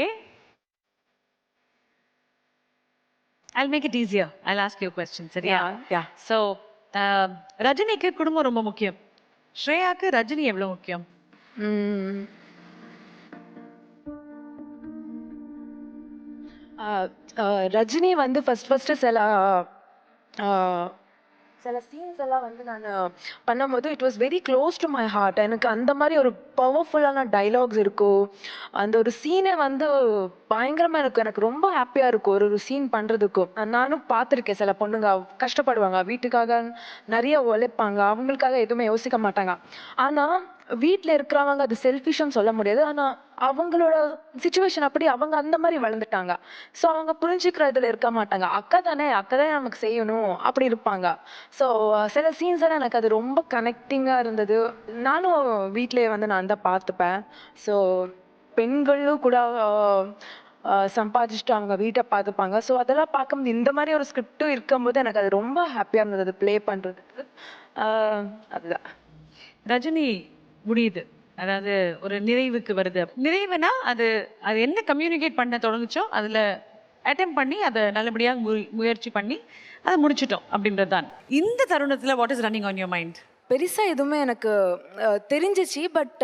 I'll make it easier. I'll ask you a question. சரியா?
Yeah.
So, ரஜினிக்கு குடும்பம் ரொம்ப முக்கியம். ஸ்ரேயாக்கு ரஜினி எவ்வளவு முக்கியம்?
ரஜினி வந்து ஃபர்ஸ்ட் சில சீன்ஸ் எல்லாம் வந்து நான் பண்ணும்போது it was very close to my heart. எனக்கு அந்த மாதிரி ஒரு பவர்ஃபுல்லான டைலாக்ஸ் இருக்கும். அந்த ஒரு சீனை வந்து பயங்கரமாக இருக்கும். எனக்கு ரொம்ப ஹாப்பியாக இருக்கும் ஒரு சீன் பண்ணுறதுக்கும். நானும் பார்த்துருக்கேன். சில பொண்ணுங்க கஷ்டப்படுவாங்க, வீட்டுக்காக நிறைய உழைப்பாங்க, அவங்களுக்காக எதுவுமே யோசிக்க மாட்டாங்க. ஆனால்
வீட்டில் இருக்கிறவங்க அது செல்ஃபிஷ்னு சொல்ல முடியாது. ஆனால் அவங்களோட சுச்சுவேஷன் அப்படி அவங்க அந்த மாதிரி வளர்ந்துட்டாங்க. ஸோ அவங்க புரிஞ்சுக்கிறதுல இருக்க மாட்டாங்க. அக்கா தானே, அக்கா தானே நமக்கு செய்யணும் அப்படி இருப்பாங்க. ஸோ சில சீன்ஸ் எல்லாம் எனக்கு அது ரொம்ப கனெக்டிங்காக இருந்தது. நானும் வீட்டிலேயே வந்து நான் தான் பார்த்துப்பேன். ஸோ பெண்களும் கூட சம்பாதிச்சுட்டு அவங்க வீட்டை பார்த்துப்பாங்க. ஸோ அதெல்லாம் பார்க்கும்போது இந்த மாதிரி ஒரு ஸ்கிரிப்டும் இருக்கும்போது எனக்கு அது ரொம்ப ஹாப்பியாக இருந்தது அது ப்ளே பண்ணுறதுக்கு. அதுதான்.
ரஜினி முடியுது, அதாவது ஒரு நிறைவுக்கு வருது. நிறைவுனா அது அது என்ன கம்யூனிகேட் பண்ண தொடங்குச்சோ அதில் அட்டெம்ப் பண்ணி அதை நல்லபடியாக முயற்சி பண்ணி அதை முடிச்சிட்டோம் அப்படின்றது தான். இந்த தருணத்தில் what is running on your mind?
பெருசாக எதுவுமே எனக்கு தெரிஞ்சிச்சு. பட்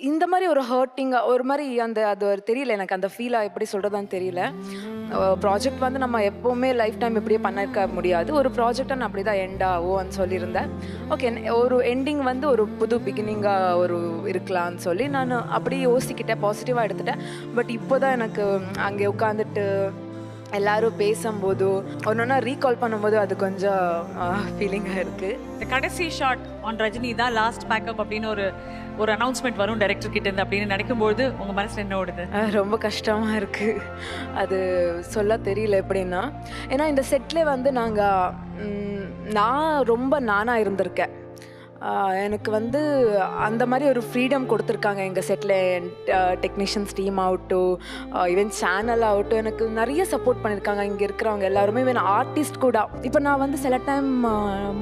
இந்த மாதிரி ஒரு ஹர்ட்டிங்காக ஒரு மாதிரி அது ஒரு தெரியல எனக்கு. அந்த ஃபீலாக எப்படி சொல்கிறதான்னு தெரியல. ப்ராஜெக்ட் வந்து நம்ம எப்போவுமே லைஃப் டைம் இப்படியே பண்ணிருக்க முடியாது. ஒரு ப்ராஜெக்டை நான் அப்படி தான் எண்ட் ஆகும்னு சொல்லியிருந்தேன். ஓகே, ஒரு எண்டிங் வந்து ஒரு புது பிகினிங்காக ஒரு இருக்கலாம்னு சொல்லி நான் அப்படியே யோசிக்கிட்டேன், பாசிட்டிவாக எடுத்துட்டேன். பட் இப்போ தான் எனக்கு அங்கே உட்காந்துட்டு எல்லாரும் பேசும்போது ஒன்றா ரீகால் பண்ணும்போது அது கொஞ்சம் ஃபீலிங்காக இருக்குது.
இந்த கடைசி ஷாட் ஆன் ரஜினி தான் லாஸ்ட் பேக்கப் அப்படின்னு ஒரு அனௌன்ஸ்மெண்ட் வரும் டைரக்டர் கிட்ட இருந்து அப்படின்னு நினைக்கும்போது உங்கள் மனசில் என்ன ஓடுது?
ரொம்ப கஷ்டமாக இருக்குது. அது சொல்ல தெரியல எப்படின்னா. ஏன்னா இந்த செட்டில் வந்து நான் ரொம்ப நானாக இருந்திருக்கேன். எனக்கு வந்து அந்த மாதிரி ஒரு ஃப்ரீடம் கொடுத்துருக்காங்க எங்கள் செட்டில். டெக்னீஷியன்ஸ் டீம் ஆகட்டும், ஈவன் சேனல் ஆகட்டும், எனக்கு நிறைய சப்போர்ட் பண்ணியிருக்காங்க இங்கே இருக்கிறவங்க எல்லாருமே. ஈவன் ஆர்டிஸ்ட் கூட. இப்போ நான் வந்து சில டைம்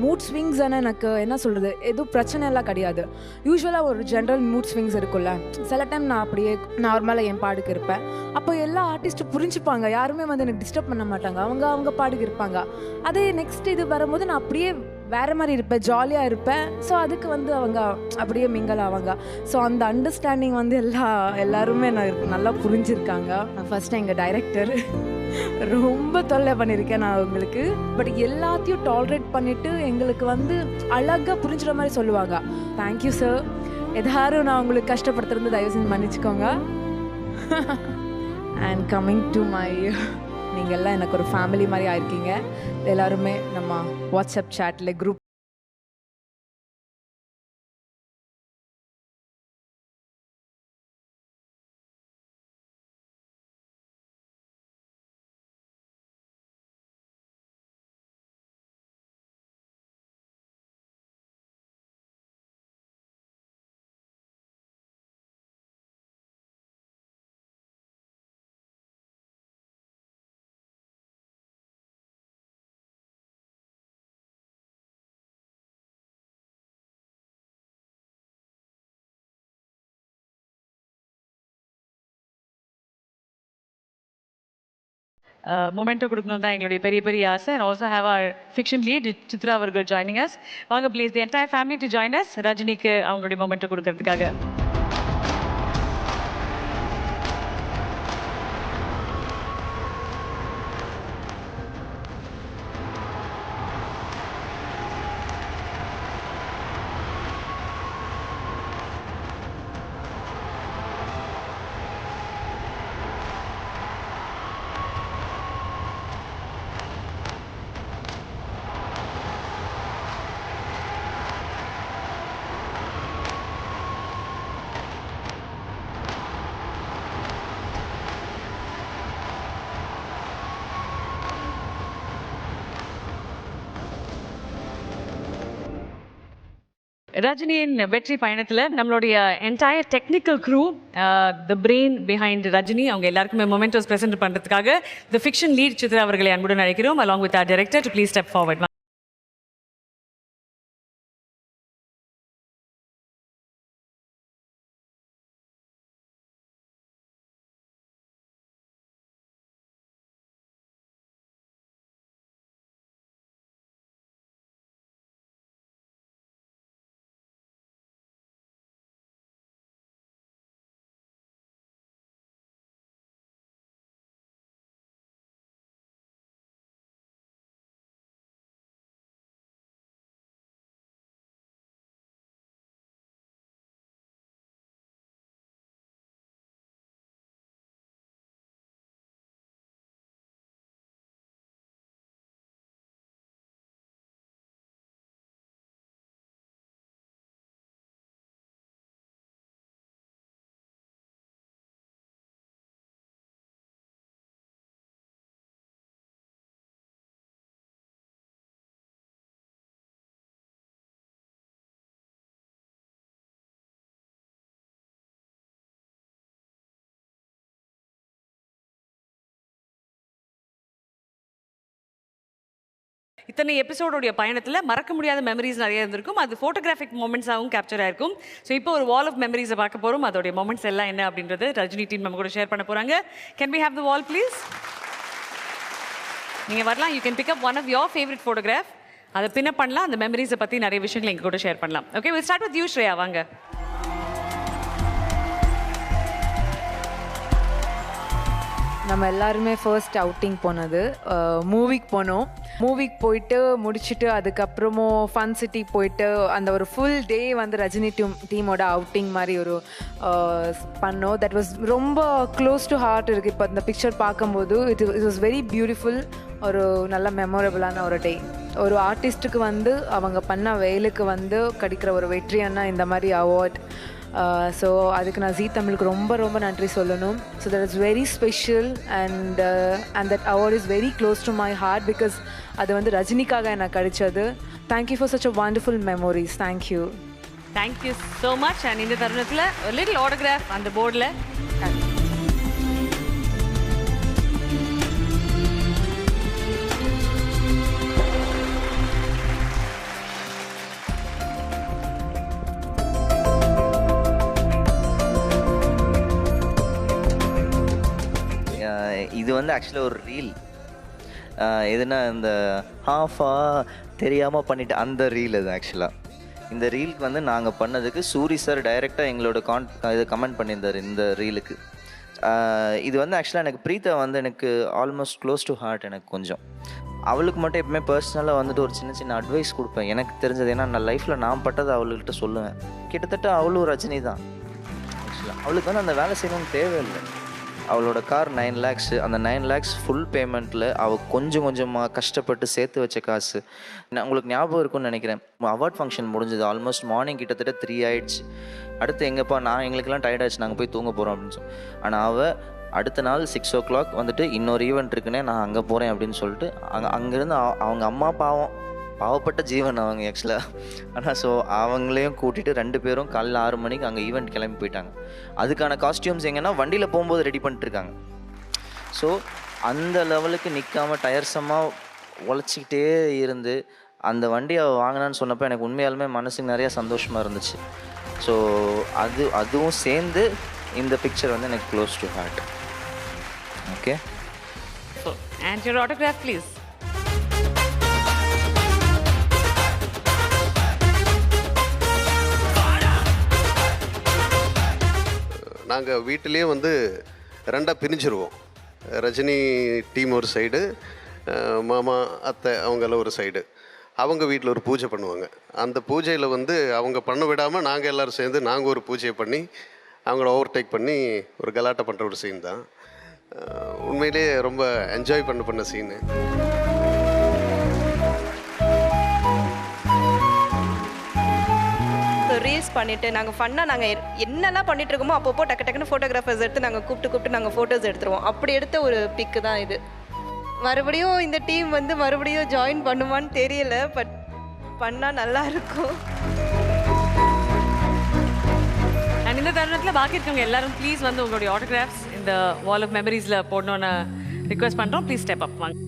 மூட் ஸ்விங்ஸ் எனக்கு என்ன சொல்கிறது, எதுவும் பிரச்சனை எல்லாம் கிடையாது. யூஸ்வலாக ஒரு ஜென்ரல் மூட் ஸ்விங்ஸ் இருக்குல்ல, சில டைம் நான் அப்படியே நார்மலாக என் பாடுக்கு இருப்பேன். அப்போ எல்லா ஆர்டிஸ்ட்டும் புரிஞ்சுப்பாங்க, யாருமே வந்து எனக்கு டிஸ்டர்ப் பண்ண மாட்டாங்க. அவங்க பாடுக்கு இருப்பாங்க. அதே நெக்ஸ்ட் இது வரும்போது நான் அப்படியே வேறு மாதிரி இருப்பேன், ஜாலியாக இருப்பேன். ஸோ அதுக்கு வந்து அவங்க அப்படியே மிங்கல் ஆவாங்க. ஸோ அந்த அண்டர்ஸ்டாண்டிங் வந்து எல்லாருமே நல்லா புரிஞ்சிருக்காங்க. ஃபஸ்ட்டு எங்கள் டைரக்டர் ரொம்ப தொல்லை பண்ணியிருக்கேன் நான் அவங்களுக்கு. பட் எல்லாத்தையும் டாலரேட் பண்ணிவிட்டு எங்களுக்கு வந்து அழகாக புரிஞ்சுற மாதிரி சொல்லுவாங்க. Thank you sir. எதாரும் நான் உங்களுக்கு கஷ்டப்படுத்துறது தயவு செஞ்சு மன்னிச்சுக்கோங்க. அண்ட் கம்மிங் டு மை, நீங்கள்லாம் எனக்கு ஒரு ஃபேமிலி மாதிரி ஆயிருக்கீங்க. எல்லாருமே நம்ம வாட்ஸ்அப் சேட்டில் குரூப்
மொமெண்டோ கொடுக்கணும் தான் எங்களுடைய பெரிய பெரிய ஆசை. And also have our fiction lead Chitra அவர்கள் ஜாயினிங் அஸ். வாங்க please the entire family to join us ரஜினிக்கு அவங்களுடைய மொமெண்டோ கொடுக்கறதுக்காக. ரஜினியின் வெற்றி பயணத்தில் நம்மளுடைய entire technical crew, the brain behind Rajini, அவங்க எல்லாருக்குமே மொமெண்டோஸ் ப்ரெசென்ட் பண்ணுறதுக்காக த ஃபிக்ஷன் லீட் சித்ரா அவர்களை அன்புடன் அழைக்கிறோம். Along with our director to please step forward. இத்தனை எபிசோடோடைய பயணத்தில் மறக்க முடியாத மெமரிஸ் நிறைய இருந்திருக்கும். அது ஃபோட்டோகிராஃபிக் மூமெண்ட்ஸாகவும் கேப்சர் ஆயிருக்கும். ஸோ இப்போ ஒரு வால் ஆஃப் மெமரிஸை பார்க்க போகிறோம். அதோடைய மூமெண்ட்ஸ் எல்லாம் என்ன அப்படின்றது ரஜினி டீம் நம்ம கூட ஷேர் பண்ண போகிறாங்க. Can we have the wall please? நீங்கள் வரலாம். You can pick up one of your favourite photograph. அதை பின்னப் பண்ணலாம். அந்த மெமரிஸை பற்றி நிறைய விஷயங்களை எங்கள் கூட ஷேர் பண்ணலாம். Okay, we'll start with you Shreya. வாங்க.
நம்ம எல்லாருமே ஃபர்ஸ்ட் அவுட்டிங் போனது மூவிக்கு போனோம். மூவிக்கு போயிட்டு முடிச்சுட்டு அதுக்கப்புறமும் ஃபன் சிட்டி போயிட்டு அந்த ஒரு ஃபுல் டே வந்து ரஜினி டீமோட அவுட்டிங் மாதிரி ஒரு பண்ணோம். தட் வாஸ் ரொம்ப க்ளோஸ் டு ஹார்ட் இருக்குது. இப்போ இந்த பிக்சர் பார்க்கும்போது இட் வாஸ் வெரி பியூட்டிஃபுல். ஒரு நல்ல மெமரபிளான ஒரு டே. ஒரு ஆர்டிஸ்ட்டுக்கு வந்து அவங்க பண்ண வேலைக்கு வந்து கிடைக்கிற ஒரு வெற்றின்னா இந்த மாதிரி அவார்ட். ஸோ அதுக்கு நான் ஜீ தமிழுக்கு ரொம்ப ரொம்ப நன்றி சொல்லணும். So that is very special and that award is very close to my heart because அது வந்து ரஜினிக்காக எனக்கு கிடைச்சது. Thank you for such a wonderful memories. Thank you.
Thank you so much. And இந்த தருணத்தில் ஒரு லிட்டில் ஆட்டோகிராஃப் அந்த போர்டில்.
இது வந்து ஆக்சுவலாக ஒரு ரீல். எதுனா இந்த ஹாஃபாக தெரியாமல் பண்ணிட்டு அந்த ரீல் அது ஆக்சுவலாக. இந்த ரீலுக்கு வந்து நாங்கள் பண்ணதுக்கு சூரி சார் டைரெக்டாக எங்களோட இது கமெண்ட் பண்ணியிருந்தார் இந்த ரீலுக்கு. இது வந்து ஆக்சுவலாக எனக்கு பிரீத்தா வந்து எனக்கு ஆல்மோஸ்ட் க்ளோஸ் டு ஹார்ட். எனக்கு கொஞ்சம் அவளுக்கு மட்டும் எப்பவுமே பர்சனலாக வந்துட்டு ஒரு சின்ன சின்ன அட்வைஸ் கொடுப்பேன் எனக்கு தெரிஞ்சது. ஏன்னா நான் லைஃப்பில் நான் பட்டதை அவளுக்கிட்ட சொல்லுவேன். கிட்டத்தட்ட அவளும் ரஜினி தான் ஆக்சுவலாக. அவளுக்கு வந்து அந்த வேலை செய்யணும்னு தேவையில்லை. அவளோட கார் 9 lakhs. அந்த 9 lakhs ஃபுல் பேமெண்ட்டில் அவள் கொஞ்சம் கொஞ்சமாக கஷ்டப்பட்டு சேர்த்து வச்ச காசு. உங்களுக்கு ஞாபகம் இருக்கும்னு நினைக்கிறேன். அவார்ட் ஃபங்க்ஷன் முடிஞ்சது ஆல்மோஸ்ட் மார்னிங் கிட்டத்தட்ட 3 ஆயிடுச்சு. அடுத்து எங்கப்பா எங்களுக்கெல்லாம் டயர்ட் ஆயிடுச்சு, நாங்கள் போய் தூங்க போகிறோம் அப்படின்னு சொல்லி. ஆனால் அவள் அடுத்த நாள் 6 o'clock வந்துட்டு இன்னொரு ஈவெண்ட் இருக்குன்னே நான் அங்கே போகிறேன் அப்படின்னு சொல்லிட்டு அங்கேருந்து அவங்க அம்மா பாவப்பட்ட ஜீவன் அவங்க ஆக்சுவலாக. ஆனால் ஸோ அவங்களையும் கூட்டிகிட்டு 2 பேரும் காலையில் 6 மணிக்கு அங்கே ஈவெண்ட் கிளம்பி போயிட்டாங்க. அதுக்கான காஸ்டியூம்ஸ் எங்கன்னா வண்டியில் போகும்போது ரெடி பண்ணிட்டுருக்காங்க. ஸோ அந்த லெவலுக்கு நிற்காமல் டயர்ஸமாக உழைச்சிக்கிட்டே இருந்து அந்த வண்டியை வாங்கினான்னு சொன்னப்போ எனக்கு உண்மையாலுமே மனசுக்கு நிறையா சந்தோஷமாக இருந்துச்சு. ஸோ அதுவும் சேர்ந்து இந்த பிக்சர் வந்து எனக்கு close to heart. Okay,
and your autograph please.
நாங்கள் வீட்டிலே வந்து 2ஆக பிரிஞ்சிருவோம். ரஜினி டீம் ஒரு சைடு, மாமா அத்தை அவங்கள ஒரு சைடு. அவங்க வீட்டில் ஒரு பூஜை பண்ணுவாங்க. அந்த பூஜையில் வந்து அவங்க பண்ண விடாமல் நாங்கள் எல்லோரும் சேர்ந்து நாங்கள் ஒரு பூஜையை பண்ணி அவங்கள ஓவர்டேக் பண்ணி ஒரு கலாட்டை பண்ணுற ஒரு சீன் தான். உண்மையிலே ரொம்ப என்ஜாய் பண்ண சீனு.
ரீல்ஸ் பண்ணிவிட்டு நாங்கள் ஃபன்னாக நாங்கள் என்னெல்லாம் பண்ணிட்டு இருக்கோமோ அப்பப்போ டக்குன்னு ஃபோட்டோகிராஃபர்ஸ் எடுத்து நாங்கள் கூப்பிட்டு நாங்கள் ஃபோட்டோஸ் எடுத்துருவோம். அப்படி எடுத்த ஒரு பிக்கு தான் இது. மறுபடியும் இந்த டீம் வந்து மறுபடியும் ஜாயின் பண்ணுவான்னு தெரியல, பட் பண்ணால் நல்லா இருக்கும்.
அண்ட் இந்த தருணத்தில் பாக்கி இருக்கவங்க எல்லாரும் ப்ளீஸ் வந்து உங்களுடைய ஆட்டோகிராஃப்ஸ் இந்த வால் ஆஃப் மெமரிஸில் போடணும்னு ரிக்வெஸ்ட் பண்ணுறோம். ப்ளீஸ் ஸ்டெப் அப் வாங்க.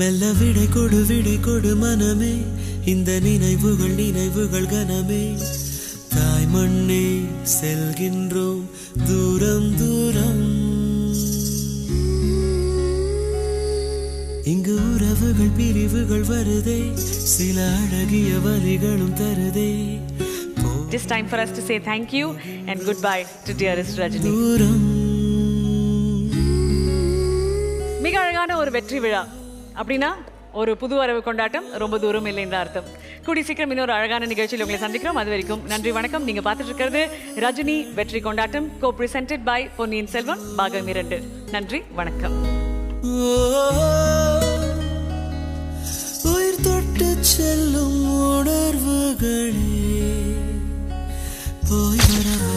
மெல்ல விடை கொடு மனமே, இந்த நினைவுகள் கனமே. தாய் மண்ணே செல்கின்றோம் தூரம் தூரம். இங்கு உறவுகள் பிரிவுகள் வருதே, சில அழகிய வலிகளும் தருதே.
Just time for us to say thank you and goodbye to dearest Rajini. மிக அழகான ஒரு வெற்றி விழா அப்படின்னா ஒரு புது வரவு கொண்டாட்டம், ரொம்ப தூரம் இல்லைன்ற அர்த்தம். கூடி சீக்கிரம் இன்னொரு அழகான நிகழ்ச்சியில் உங்களை சந்திக்கிறோம். அது வரைக்கும் நன்றி, வணக்கம். நீங்க பார்த்துட்டு இருக்கிறது ரஜினி வெற்றி கொண்டாட்டம், co presented by Ponniyin Selvan பாகம் 2. நன்றி, வணக்கம்.
உயிர் தொட்டு செல்லும் உணர்வுகளே போய் வர